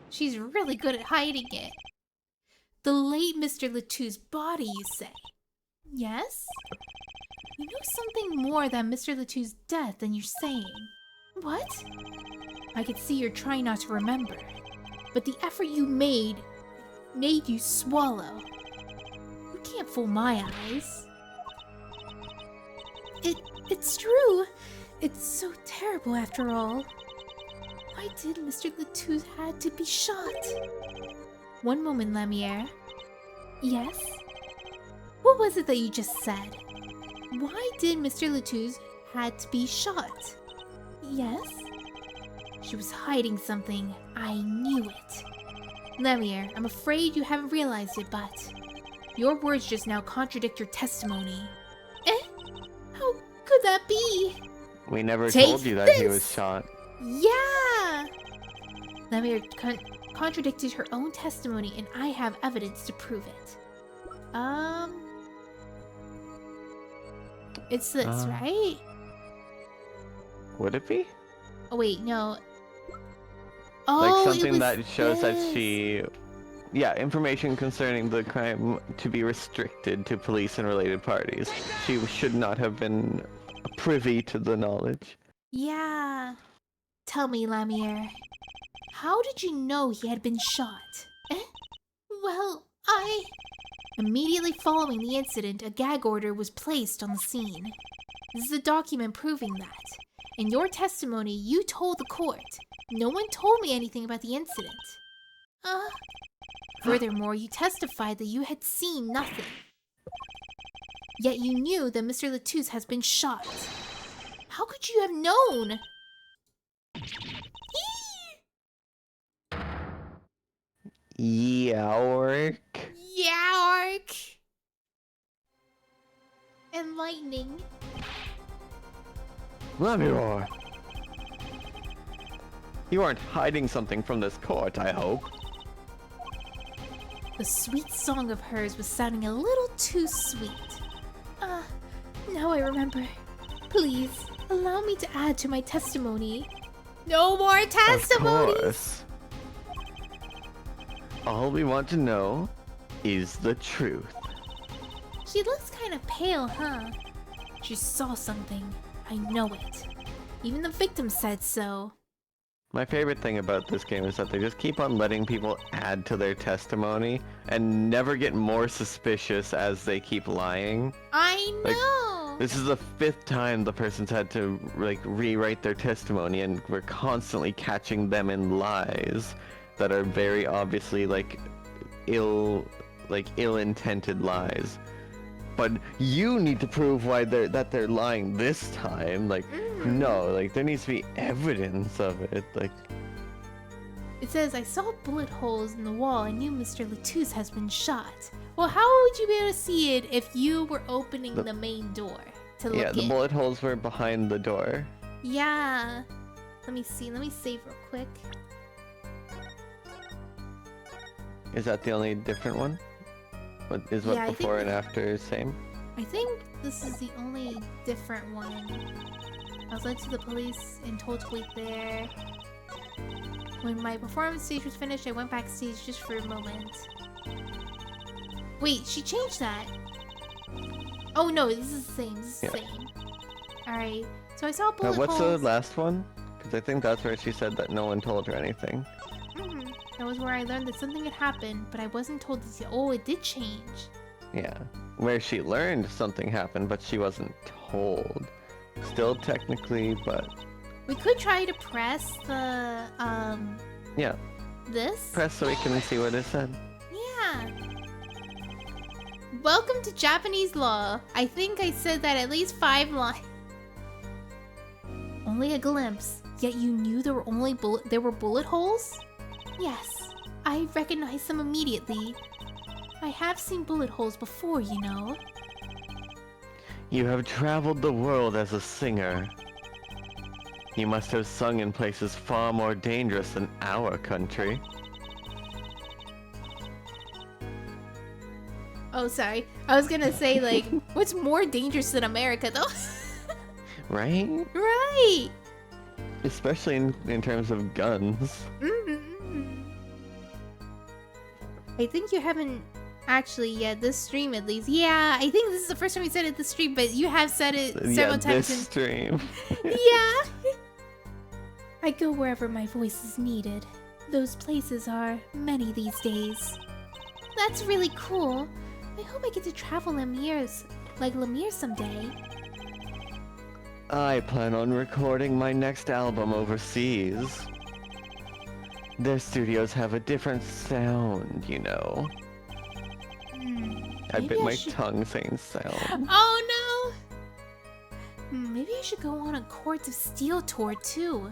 She's really good at hiding it. The late Mr. Letoux's body, you say? Yes? You know something more than Mr. Letoux's death than you're saying. What? I could see you're trying not to remember, but the effort you made you swallow. You can't fool my eyes. It's true. It's so terrible after all. Why did Mr. Letouse had to be shot? One moment, Lemierre. Yes? What was it that you just said? Why did Mr. Letouse had to be shot? Yes? She was hiding something. I knew it. Lemierre, I'm afraid you haven't realized it, but your words just now contradict your testimony. Eh? How could that be? We never Take told you that he was this! shot. Yeah! Lemire contradicted her own testimony, and I have evidence to prove it. It's this, right? Would it be? Oh wait, no. Like Oh, it something was that shows that this. she... Yeah, information concerning the crime to be restricted to police and related parties. She should not have been privy to the knowledge. Yeah. Tell me, Lemire. How did you know he had been shot? Well, Immediately following the incident, a gag order was placed on the scene. This is a document proving that. In your testimony, you told the court. No one told me anything about the incident. Furthermore, you testified that you had seen nothing. Yet you knew that Mr. Letouse has been shot. How could you have known? York. Yark! Enlightening. Lemure. You aren't hiding something from this court, I hope. The sweet song of hers was sounding a little too sweet. Now I remember. Please, allow me to add to my testimony. No more testimonies! Of course. All we want to know is the truth. She looks kind of pale, huh? She saw something. I know it. Even the victim said so. My favorite thing about this game is that they just keep on letting people add to their testimony and never get more suspicious as they keep lying. I know! This is the 5th time the person's had to rewrite their testimony, and we're constantly catching them in lies that are very obviously ill-intended lies. But you need to prove why they're lying this time. No, there needs to be evidence of it. It says, I saw bullet holes in the wall. I knew Mr. Letouse has been shot. Well, how would you be able to see it if you were opening the main door to look yeah, the in? bullet holes were behind the door. Yeah. Let me see. Let me save real quick. Is that the only different one? What Yeah, I before think and after is same? I think this is the only different one. I was led to the police and told to wait there. When my performance stage was finished, I went backstage just for a moment. Wait, she changed that. Oh no, this is the same. This is the same. Alright, so I saw bullet What's holes. the last one? Because I think that's where she said that no one told her anything. That was where I learned that something had happened, but I wasn't told to. Oh, it did change. Yeah, where she learned something happened, but she wasn't told. Still technically, but... We could try to press the, Yeah, this? press so we can see what it said. Yeah. Welcome to Japanese law. I think I said that at least 5 lines. Only a glimpse. Yet you knew there were bullet holes? Yes, I recognized them immediately. I have seen bullet holes before, you know. You have traveled the world as a singer. You must have sung in places far more dangerous than our country. Oh, sorry. I was gonna say, what's more dangerous than America, though? Right? Right! Especially in terms of guns. I think you haven't actually yet this stream at least. Yeah, I think this is the first time you said it this stream, but you have said it several times this stream. Yeah. I go wherever my voice is needed. Those places are many these days. That's really cool. I hope I get to travel Lemire someday. I plan on recording my next album overseas. Their studios have a different sound, you know. I bit my tongue saying sound. Oh no! Maybe I should go on a Court of Steel tour too.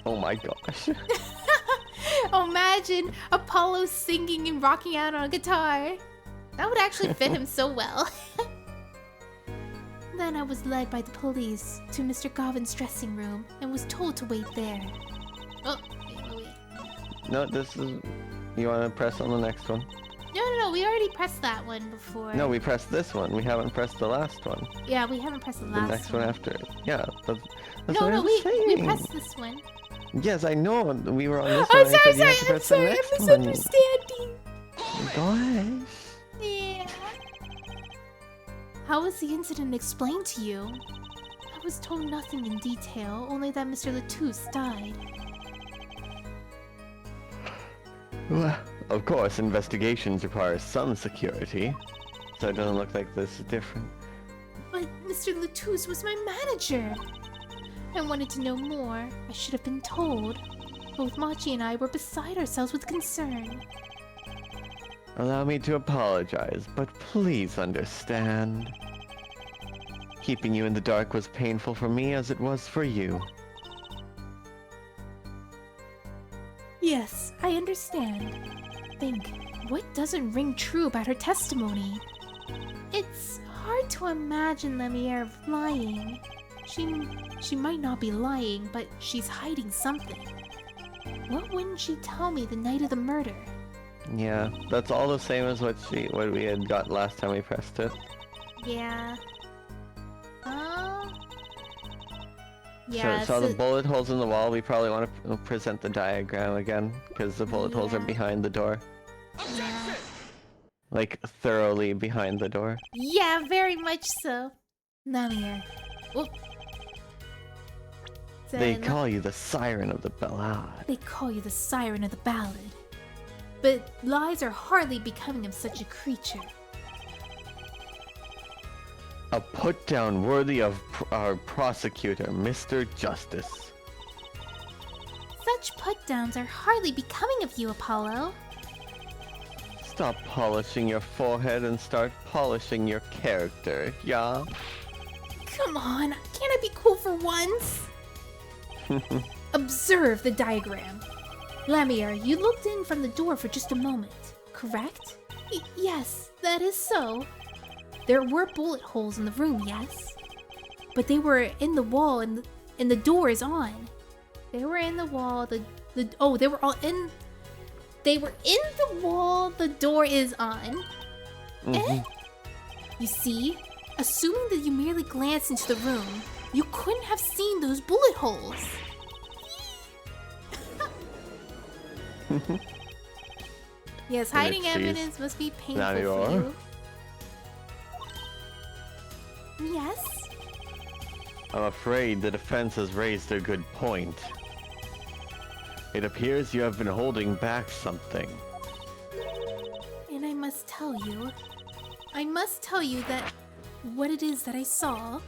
Oh my gosh. Imagine Apollo singing and rocking out on a guitar. That would actually fit him so well. then I was led by the police to Mr. Govan's dressing room and was told to wait there. Oh, wait. No, this is... You want to press on the next one? No, we already pressed that one before. No, we pressed this one. We haven't pressed the last one. Yeah, we haven't pressed the last one. The next one after it. Yeah, that's No, what I was we saying. pressed this one. Yes, I know. We were on this I'm one. and sorry, you said you have to I'm press the sorry, I'm next misunderstanding. one. Gosh. Yeah. How was the incident explained to you? I was told nothing in detail, only that Mr. Letouse died. Well, of course, investigations require some security, so it doesn't look like this is different. But Mr. Letouse was my manager. I wanted to know more. I should have been told. Both Machi and I were beside ourselves with concern. Allow me to apologize, but please understand. Keeping you in the dark was painful for me as it was for you. Yes, I understand. Think, what doesn't ring true about her testimony? It's hard to imagine Lemierre lying. She might not be lying, but she's hiding something. What wouldn't she tell me the night of the murder? Yeah, that's all the same as what we had got last time we pressed it. Yeah. Yeah, So the bullet holes in the wall, we probably want to present the diagram again, because the bullet holes are Yeah. behind the door. yeah. Like, thoroughly behind the door. Yeah, very much so. Lemierre. Oh. They call you the Siren of the Ballade. They call you the Siren of the Ballad. But lies are hardly becoming of such a creature. A put-down worthy of our prosecutor, Mr. Justice. Such put-downs are hardly becoming of you, Apollo. Stop polishing your forehead and start polishing your character, yeah? Come on, can't I be cool for once? Observe the diagram. Lemierre, you looked in from the door for just a moment, correct? Yes, that is so. There were bullet holes in the room, yes? But they were in the wall and the door is on. They were in the wall, they were in the wall, the door is on. Eh? You see? Assuming that you merely glanced into the room, you couldn't have seen those bullet holes. Yes, hiding Let's see. evidence must be painful Now you for are. you. Yes? I'm afraid the defense has raised a good point. It appears you have been holding back something. And I must tell you that what it is that I saw.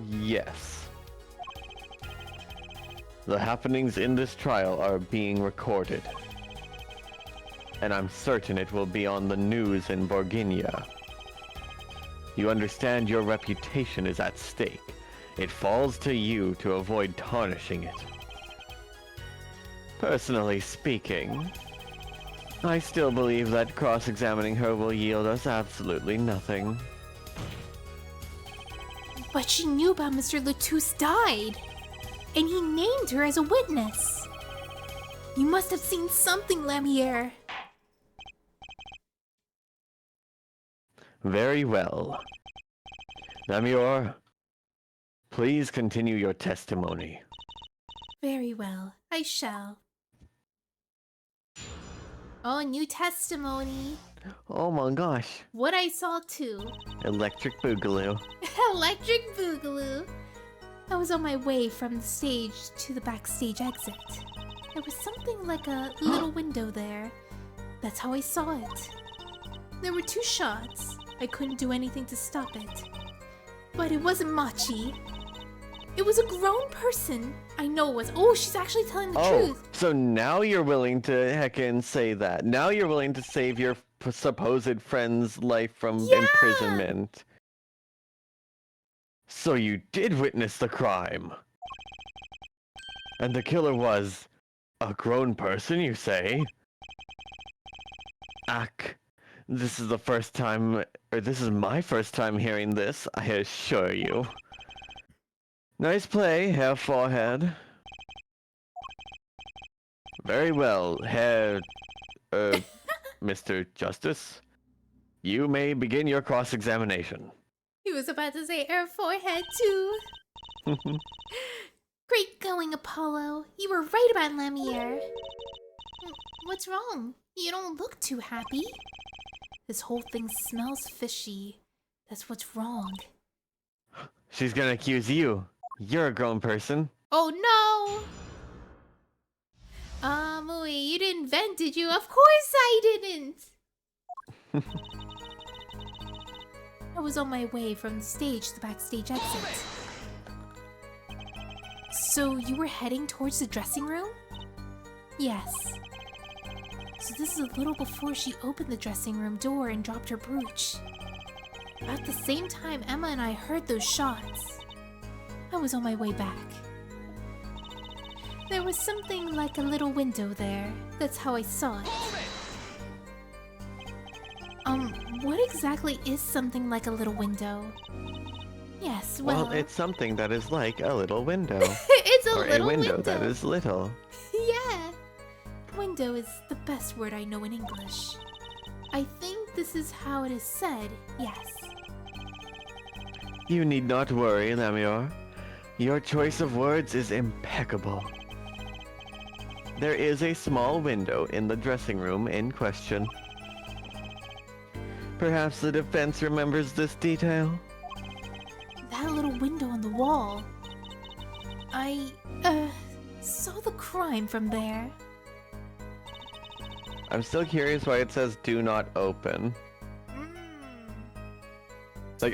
Yes. The happenings in this trial are being recorded. And I'm certain it will be on the news in Borginia. You understand your reputation is at stake. It falls to you to avoid tarnishing it. Personally speaking, I still believe that cross-examining her will yield us absolutely nothing. But she knew about Mr. Letouse died. And he named her as a witness. You must have seen something, Lemierre. Very well. Lemierre, please continue your testimony. Very well, I shall. Oh, new testimony. Oh my gosh. What I saw too. Electric Boogaloo. Electric Boogaloo. I was on my way from the stage to the backstage exit. There was something like a little window there. That's how I saw it. There were two shots. I couldn't do anything to stop it. But it wasn't Machi. It was a grown person. I know it was. Oh, she's actually telling the truth. So now you're willing to heckin' say that. Now you're willing to save your supposed friend's life from imprisonment. So you did witness the crime. And the killer was a grown person, you say? Ack, this is the first time This is my first time hearing this, I assure you. Nice play, Herr Forehead. Very well, Mr. Justice. You may begin your cross-examination. He was about to say Air Forehead too. Great going, Apollo. You were right about Lamier. What's wrong? You don't look too happy. This whole thing smells fishy. That's what's wrong. She's gonna accuse you. You're a grown person. Oh no! Mui, you didn't vent, did you? Of course I didn't! I was on my way from the stage to the backstage exit. So you were heading towards the dressing room? Yes. So this is a little before she opened the dressing room door and dropped her brooch. About the same time Emma and I heard those shots. I was on my way back. There was something like a little window there. That's how I saw it. What exactly is something like a little window? Yes, well... it's something that is like a little window. It's a little window. window That is little. Yeah. Window is the best word I know in English. I think this is how it is said, yes. You need not worry, Lamior. Your choice of words is impeccable. There is a small window in the dressing room in question. Perhaps the defense remembers this detail? That little window on the wall. I, saw the crime from there. I'm still curious why it says do not open. Like,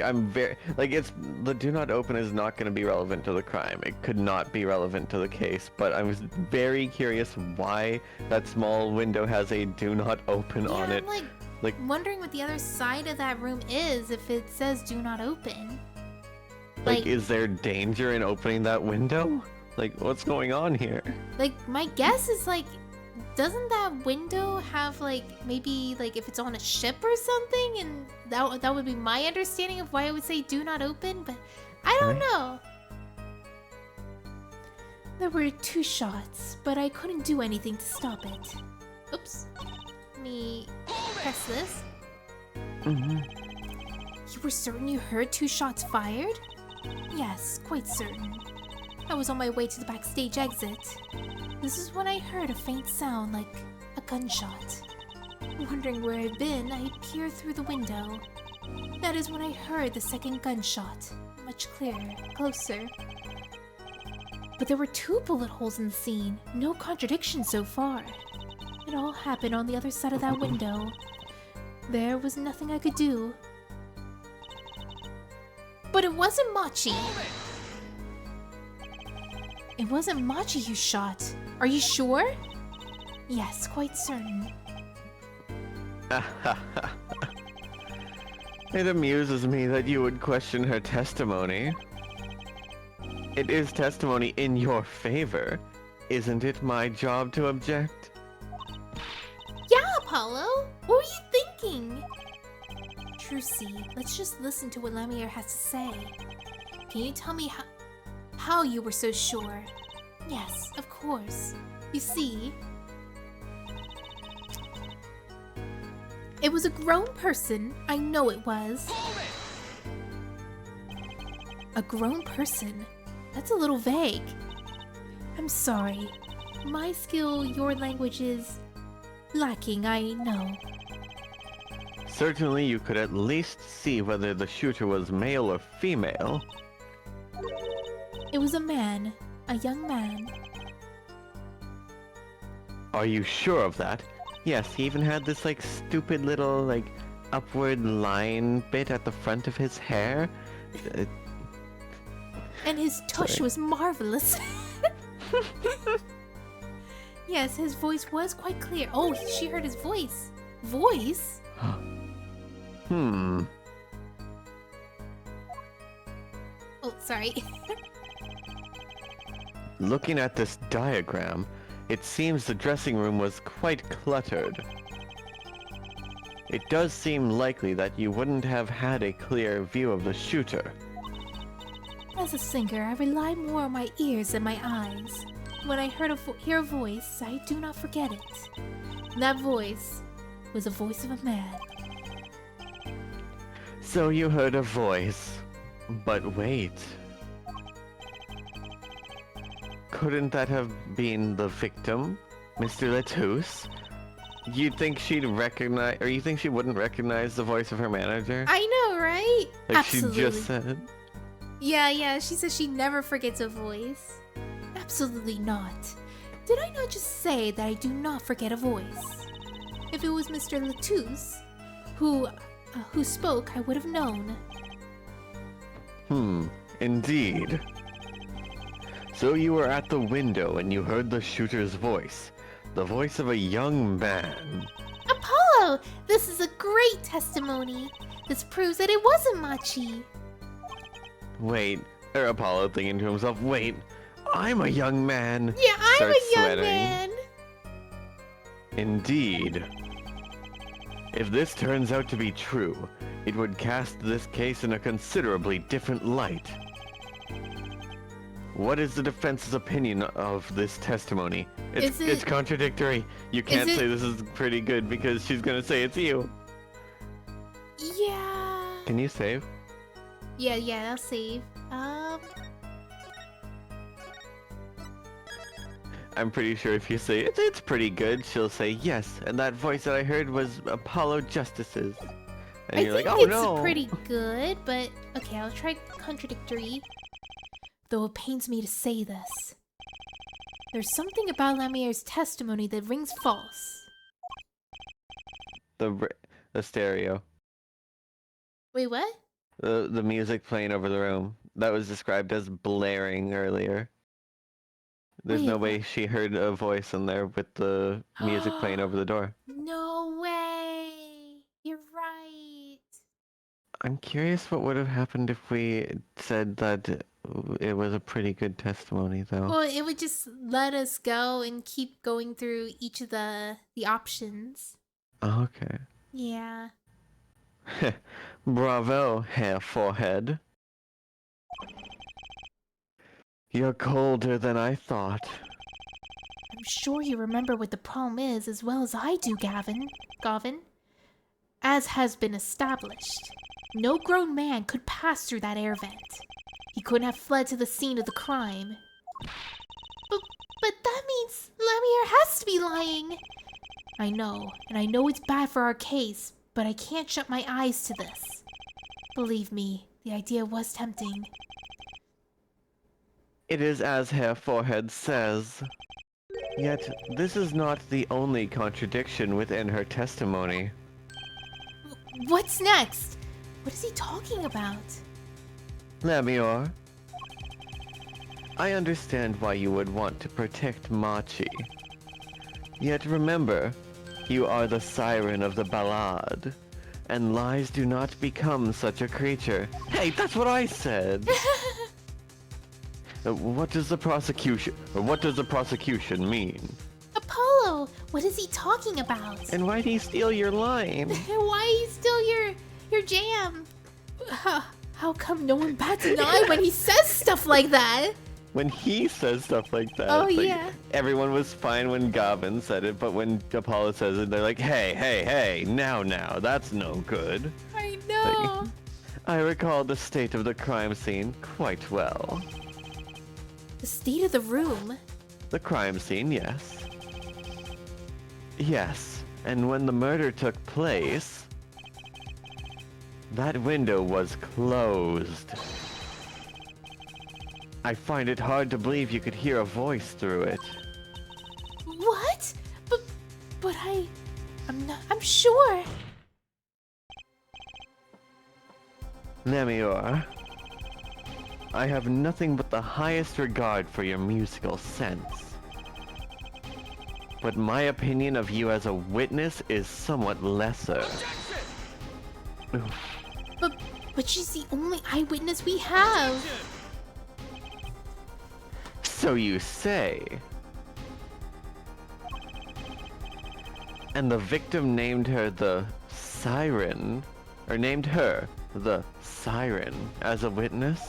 it's, the do not open is not going to be relevant to the crime. It could not be relevant to the case, but I was very curious why that small window has a do not open on it. I'm like wondering what the other side of that room is if it says do not open. Like, is there danger in opening that window? Like, what's going on here? Like, my guess is like, doesn't that window have like, maybe like if it's on a ship or something? And that would be my understanding of why I would say do not open, but I don't know. There were 2 shots, but I couldn't do anything to stop it. Oops. Let me press this. You were certain you heard 2 shots fired? Yes, quite certain. I was on my way to the backstage exit. This is when I heard a faint sound like a gunshot. Wondering where I'd been, I peered through the window. That is when I heard the second gunshot. Much clearer, closer. But there were 2 bullet holes in the scene. No contradiction so far. It all happened on the other side of that window. There was nothing I could do. But it wasn't Machi. It wasn't Machi you shot. Are you sure? Yes, quite certain. It amuses me that you would question her testimony. It is testimony in your favor. Isn't it my job to object? Yeah, Apollo! What were you thinking? Trucy, let's just listen to what Lamier has to say. Can you tell me how you were so sure? Yes, of course. You see, it was a grown person. I know it was. A grown person? That's a little vague. I'm sorry. My skill, your language is lacking, I know. Certainly you could at least see whether the shooter was male or female. It was a man. A young man. Are you sure of that? Yes, he even had this like stupid little like upward line bit at the front of his hair. And his tush was marvelous. Yes, his voice was quite clear. Oh, she heard his voice. Voice? Hmm. Oh, sorry. Looking at this diagram, it seems the dressing room was quite cluttered. it does seem likely that you wouldn't have had a clear view of the shooter. As a singer, I rely more on my ears than my eyes. When I hear a voice, I do not forget it. And that voice was the voice of a man. So you heard a voice. But wait. Couldn't that have been the victim, Mr. Letouse? You think she'd recognize, or you think she wouldn't recognize the voice of her manager? I know, right? Like Absolutely. she just said. Yeah, she says she never forgets a voice. Absolutely not. Did I not just say that I do not forget a voice? If it was Mr. Letouse who spoke, I would have known. Indeed. So you were at the window and you heard the shooter's voice. The voice of a young man. Apollo! This is a great testimony. This proves that it wasn't Machi. Wait, or Apollo thinking to himself, wait, I'm a young man. Yeah, I'm Starts a young sweating. man. Indeed. If this turns out to be true, it would cast this case in a considerably different light. What is the defense's opinion of this testimony? It's contradictory. You can't say this is pretty good because she's gonna say it's you. Yeah. Can you save? Yeah, I'll save. I'm pretty sure if you say it's pretty good, she'll say yes, and that voice that I heard was Apollo Justice's. And you're like, oh no! It's pretty good, but okay, I'll try contradictory. Though it pains me to say this. There's something about Lemierre's testimony that rings false. The stereo. Wait, what? The music playing over the room. That was described as blaring earlier. There's no way she heard a voice in there with the music playing over the door. No way! You're right. I'm curious what would have happened if we said that it was a pretty good testimony, though. Well, it would just let us go and keep going through each of the options. Okay. Yeah. Bravo, Hair Forehead. You're colder than I thought. I'm sure you remember what the problem is as well as I do, Gavin. As has been established, no grown man could pass through that air vent. He couldn't have fled to the scene of the crime. But that means Lemierre has to be lying. I know, and I know it's bad for our case, but I can't shut my eyes to this. Believe me, the idea was tempting. It is as Hair Forehead says. Yet, this is not the only contradiction within her testimony. What's next? What is he talking about? Lemierre, I understand why you would want to protect Machi. Yet remember, you are the siren of the ballad, and lies do not become such a creature. Hey, that's what I said! What does the prosecution mean? Apollo, what is he talking about? And why'd he steal your line? Why he steal your jam? How come no one bats an eye when he says stuff like that? When he says stuff like that, Oh, like, yeah. Everyone was fine when Gavin said it, but when Apollo says it, they're like, hey, now, that's no good. I know. Like, I recall the state of the crime scene quite well. The state of the room? The crime scene, yes. Yes, and when the murder took place, that window was closed. I find it hard to believe you could hear a voice through it. What? But I'm sure. Lemierre, I have nothing but the highest regard for your musical sense. But my opinion of you as a witness is somewhat lesser. But she's the only eyewitness we have. So you say. And the victim named her the Siren, or named her, the Siren, as a witness?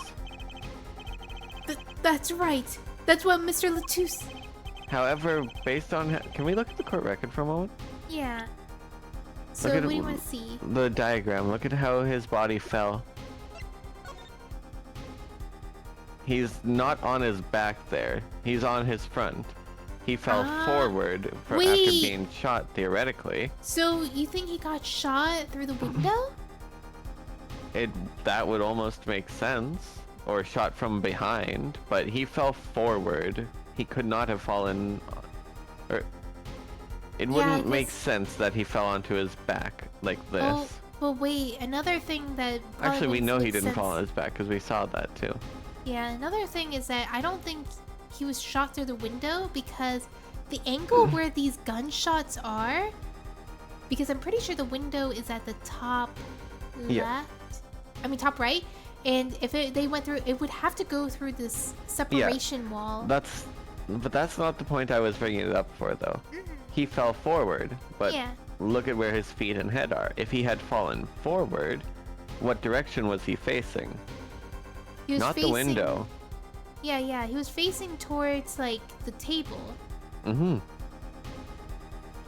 That's right. That's what Mr. Letouse... However, based on... Can we look at the court record for a moment? Yeah. So Look at what do you want to see? the diagram. Look at how his body fell. He's not on his back there. He's on his front. He fell forward after being shot, theoretically. So you think he got shot through the window? That would almost make sense. Or shot from behind. But he fell forward. He could not have fallen... Or... It wouldn't make sense that he fell onto his back like this. Oh, but wait, another thing that... Actually, we know he didn't sense... fall on his back because we saw that too. Yeah, another thing is that I don't think he was shot through the window because the angle where these gunshots are... Because I'm pretty sure the window is at the top left. I mean, top right. And if they went through, it would have to go through this separation wall. But that's not the point I was bringing it up for, though. He fell forward, but look at where his feet and head are. If he had fallen forward, what direction was he facing? He was not facing, the window. Yeah, he was facing towards, like, the table. Mm-hmm.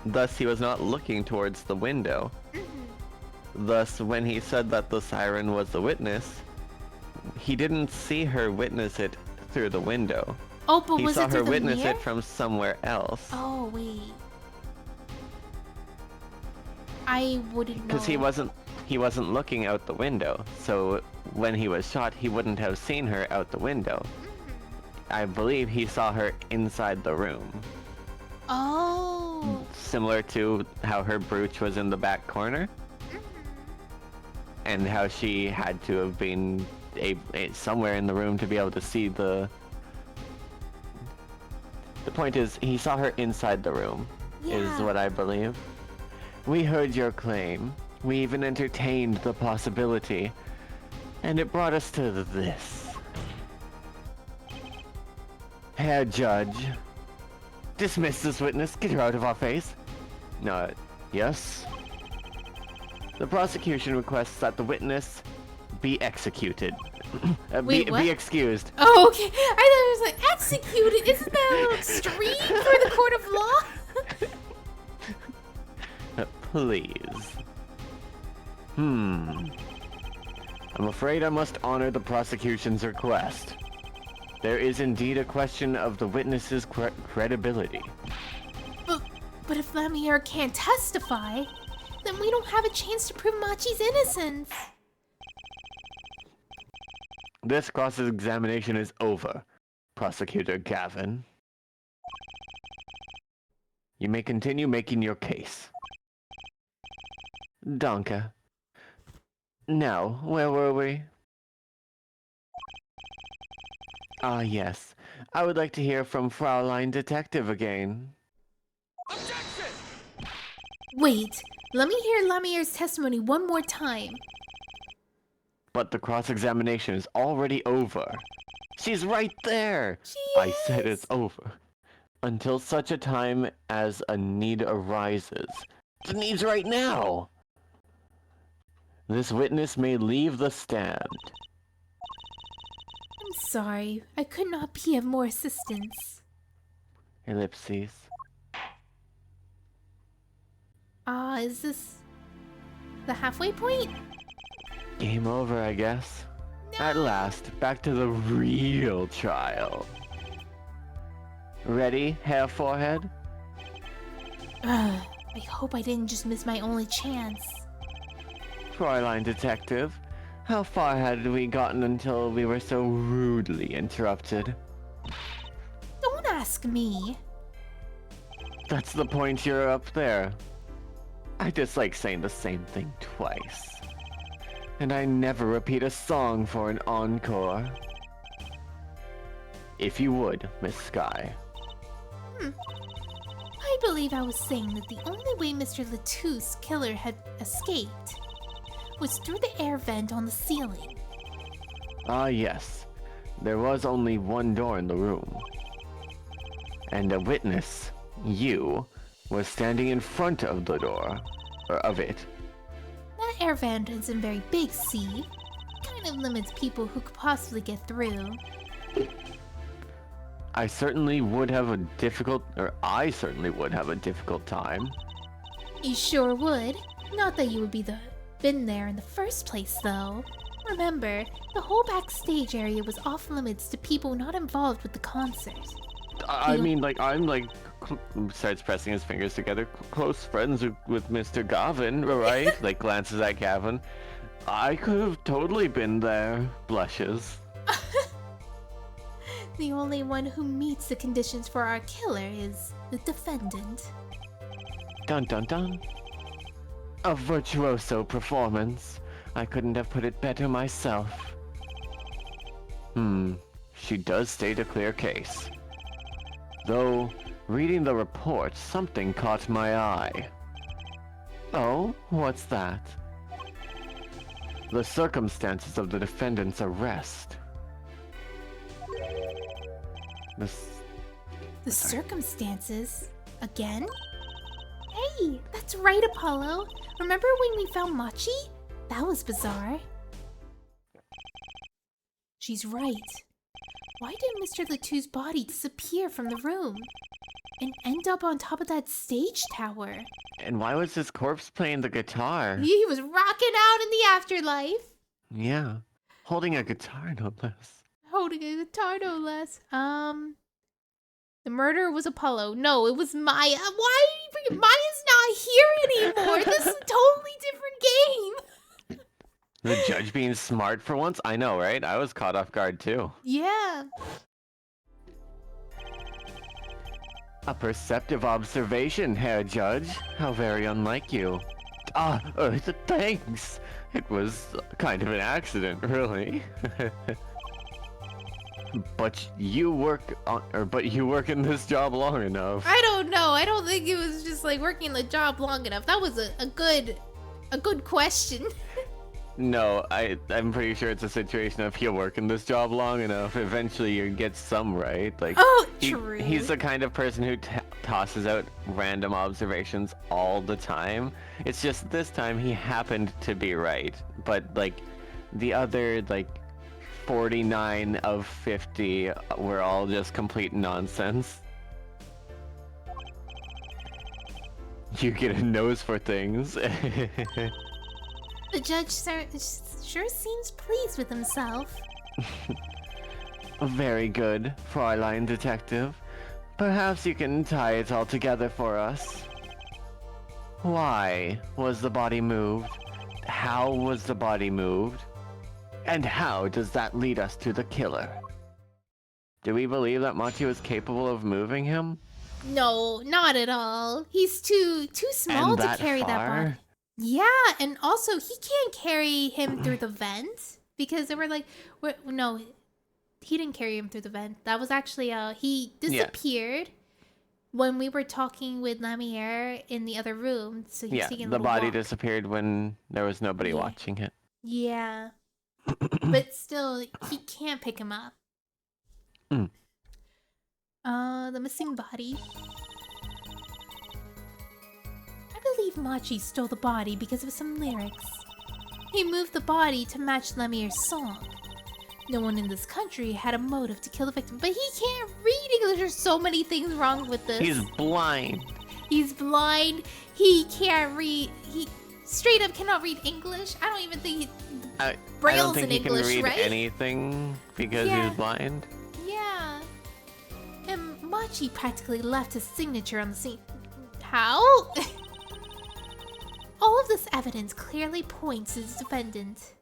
Thus, he was not looking towards the window. Thus, when he said that the siren was the witness, he didn't see her witness it through the window. Oh, but he was saw it through her the witness mirror? it from somewhere else. Oh, wait. I wouldn't know. Because he wasn't looking out the window, so when he was shot, he wouldn't have seen her out the window. I believe he saw her inside the room. Oh. Similar to how her brooch was in the back corner. And how she had to have been somewhere in the room to be able to see the... The point is, he saw her inside the room, is what I believe. We heard your claim. We even entertained the possibility. And it brought us to this. Herr Judge, dismiss this witness. Get her out of our face. No, yes? The prosecution requests that the witness be executed. Wait, what? Be excused. Oh, okay. I thought it was like executed. Isn't that a little extreme for the court of law? Please. I'm afraid I must honor the prosecution's request. There is indeed a question of the witness's credibility. But if Lemire can't testify, then we don't have a chance to prove Machi's innocence. This cross-examination is over, Prosecutor Gavin. You may continue making your case. Danke. Now, where were we? Ah, yes. I would like to hear from Fraulein Detective again. Objection! Wait, let me hear Lemire's testimony one more time. But the cross-examination is already over. She's right there! I said it's over. Until such a time as a need arises. The need's right now! This witness may leave the stand. I'm sorry, I could not be of more assistance. Ellipses. Is this the halfway point? Game over, I guess. No. At last, back to the real trial. Ready, Hair Forehead? I hope I didn't just miss my only chance. Fräulein Detective, how far had we gotten until we were so rudely interrupted? Don't ask me. That's the point, you're up there. I dislike saying the same thing twice. And I never repeat a song for an encore. If you would, Miss Sky. I believe I was saying that the only way Mr. Letouse killer had escaped was through the air vent on the ceiling. Ah, yes. There was only one door in the room. And a witness, you, was standing in front of the door, or of it. air vent isn't very big, see? Kind of limits people who could possibly get through. I certainly would have a difficult time. You sure would. Not that you would been there in the first place, though. Remember, the whole backstage area was off limits to people not involved with the concert. I mean, like, I'm like, starts pressing his fingers together, close friends with Mr. Gavin, right? Like, glances at Gavin. I could have totally been there. Blushes. The only one who meets the conditions for our killer is the defendant. Dun dun dun. A virtuoso performance. I couldn't have put it better myself. She does state a clear case. Though, reading the report, something caught my eye. Oh, what's that? The circumstances of the defendant's arrest. The circumstances? Again? Hey, that's right, Apollo. Remember when we found Machi? That was bizarre. She's right. Why did Mr. Letouse's body disappear from the room? And end up on top of that stage tower? And why was his corpse playing the guitar? He was rocking out in the afterlife. Yeah, holding a guitar no less. Holding a guitar no less. The murderer was Apollo. No, it was Maya. Why did you bring Maya's not here anymore? This is a totally different game. The judge being smart for once? I know, right? I was caught off guard too. Yeah. A perceptive observation, Herr Judge. How very unlike you. Thanks. It was kind of an accident, really. But you work in this job long enough. I don't know. I don't think it was just like working the job long enough. That was a good question. No, I'm pretty sure it's a situation of he'll work in this job long enough. Eventually, you get some right. Like, oh, true. He's the kind of person who tosses out random observations all the time. It's just this time he happened to be right, but like the other 49 of 50 were all just complete nonsense. You get a nose for things. The judge sure seems pleased with himself. Very good, Fräulein Detective. Perhaps you can tie it all together for us. Why was the body moved? How was the body moved? And how does that lead us to the killer? Do we believe that Machi was capable of moving him? No, not at all. He's too small to carry that body. Yeah, and also he can't carry him through the vent because they were like, no, he didn't carry him through the vent. That was actually he disappeared when we were talking with Lamiere in the other room. So he's taking a the little body walk. Disappeared when there was nobody watching it. Yeah, but still, he can't pick him up. The missing body. I believe Machi stole the body because of some lyrics. He moved the body to match Lemiere's song. No one in this country had a motive to kill the victim, but he can't read English. There's so many things wrong with this. He's blind. He's blind. He can't read. He straight up cannot read English. I don't even think Braille's in English, he can read right? anything because he's blind. Yeah. And Machi practically left his signature on the scene. How? All of this evidence clearly points to the defendant.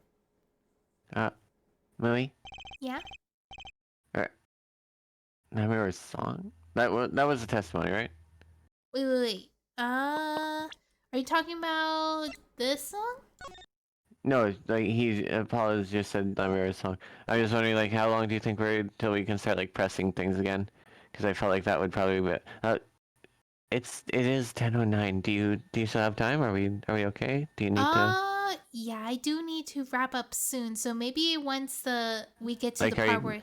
Millie? Yeah? Namire's song? That was a testimony, right? Wait. Are you talking about this song? No, Apollo's just said Namire's song. I'm just wondering, how long do you think we're till we can start pressing things again? Because I felt like that would probably be. It is 10:09. Do you still have time? Are we okay? Do you need to? Yeah, I do need to wrap up soon. So maybe once we get to the are part you- where.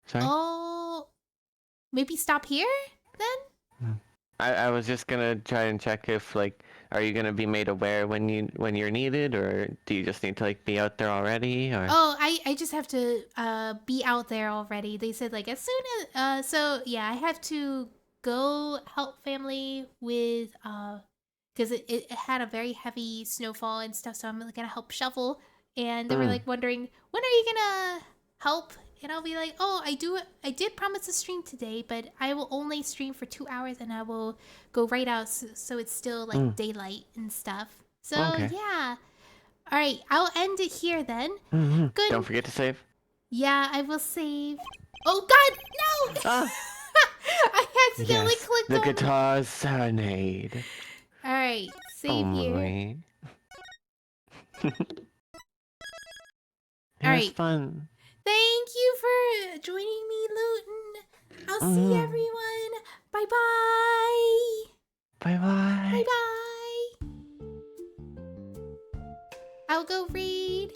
Sorry. Oh, maybe stop here then. I was just gonna try and check if like, are you gonna be made aware when you're needed, or do you just need to like be out there already, or? Oh, I just have to be out there already. They said like as soon as so yeah, I have to go help family with because it had a very heavy snowfall and stuff, so I'm like gonna help shovel. And they were Mm. like wondering, when are you gonna help? And I'll be like, oh, I did promise to stream today, but I will only stream for 2 hours, and I will go right out so it's still like Mm. daylight and stuff. So Okay. yeah. All right, I'll end it here then. Mm-hmm. Good. Don't forget to save. Yeah, I will save. Oh God, no! Ah. I accidentally Yes. clicked The on. guitar serenade. All right, Oh save here. my. It All was right. fun. Thank you for joining me, Luton. I'll see Mm-hmm. everyone. Bye bye. Bye Bye bye. bye. I'll go read.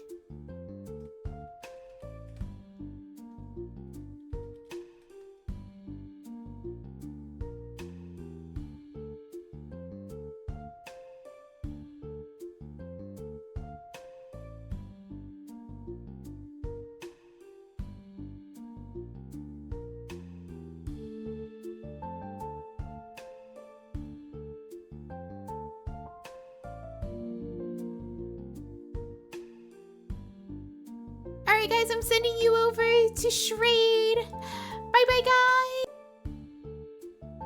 All right, guys, I'm sending you over to Shrade. Bye bye, guys.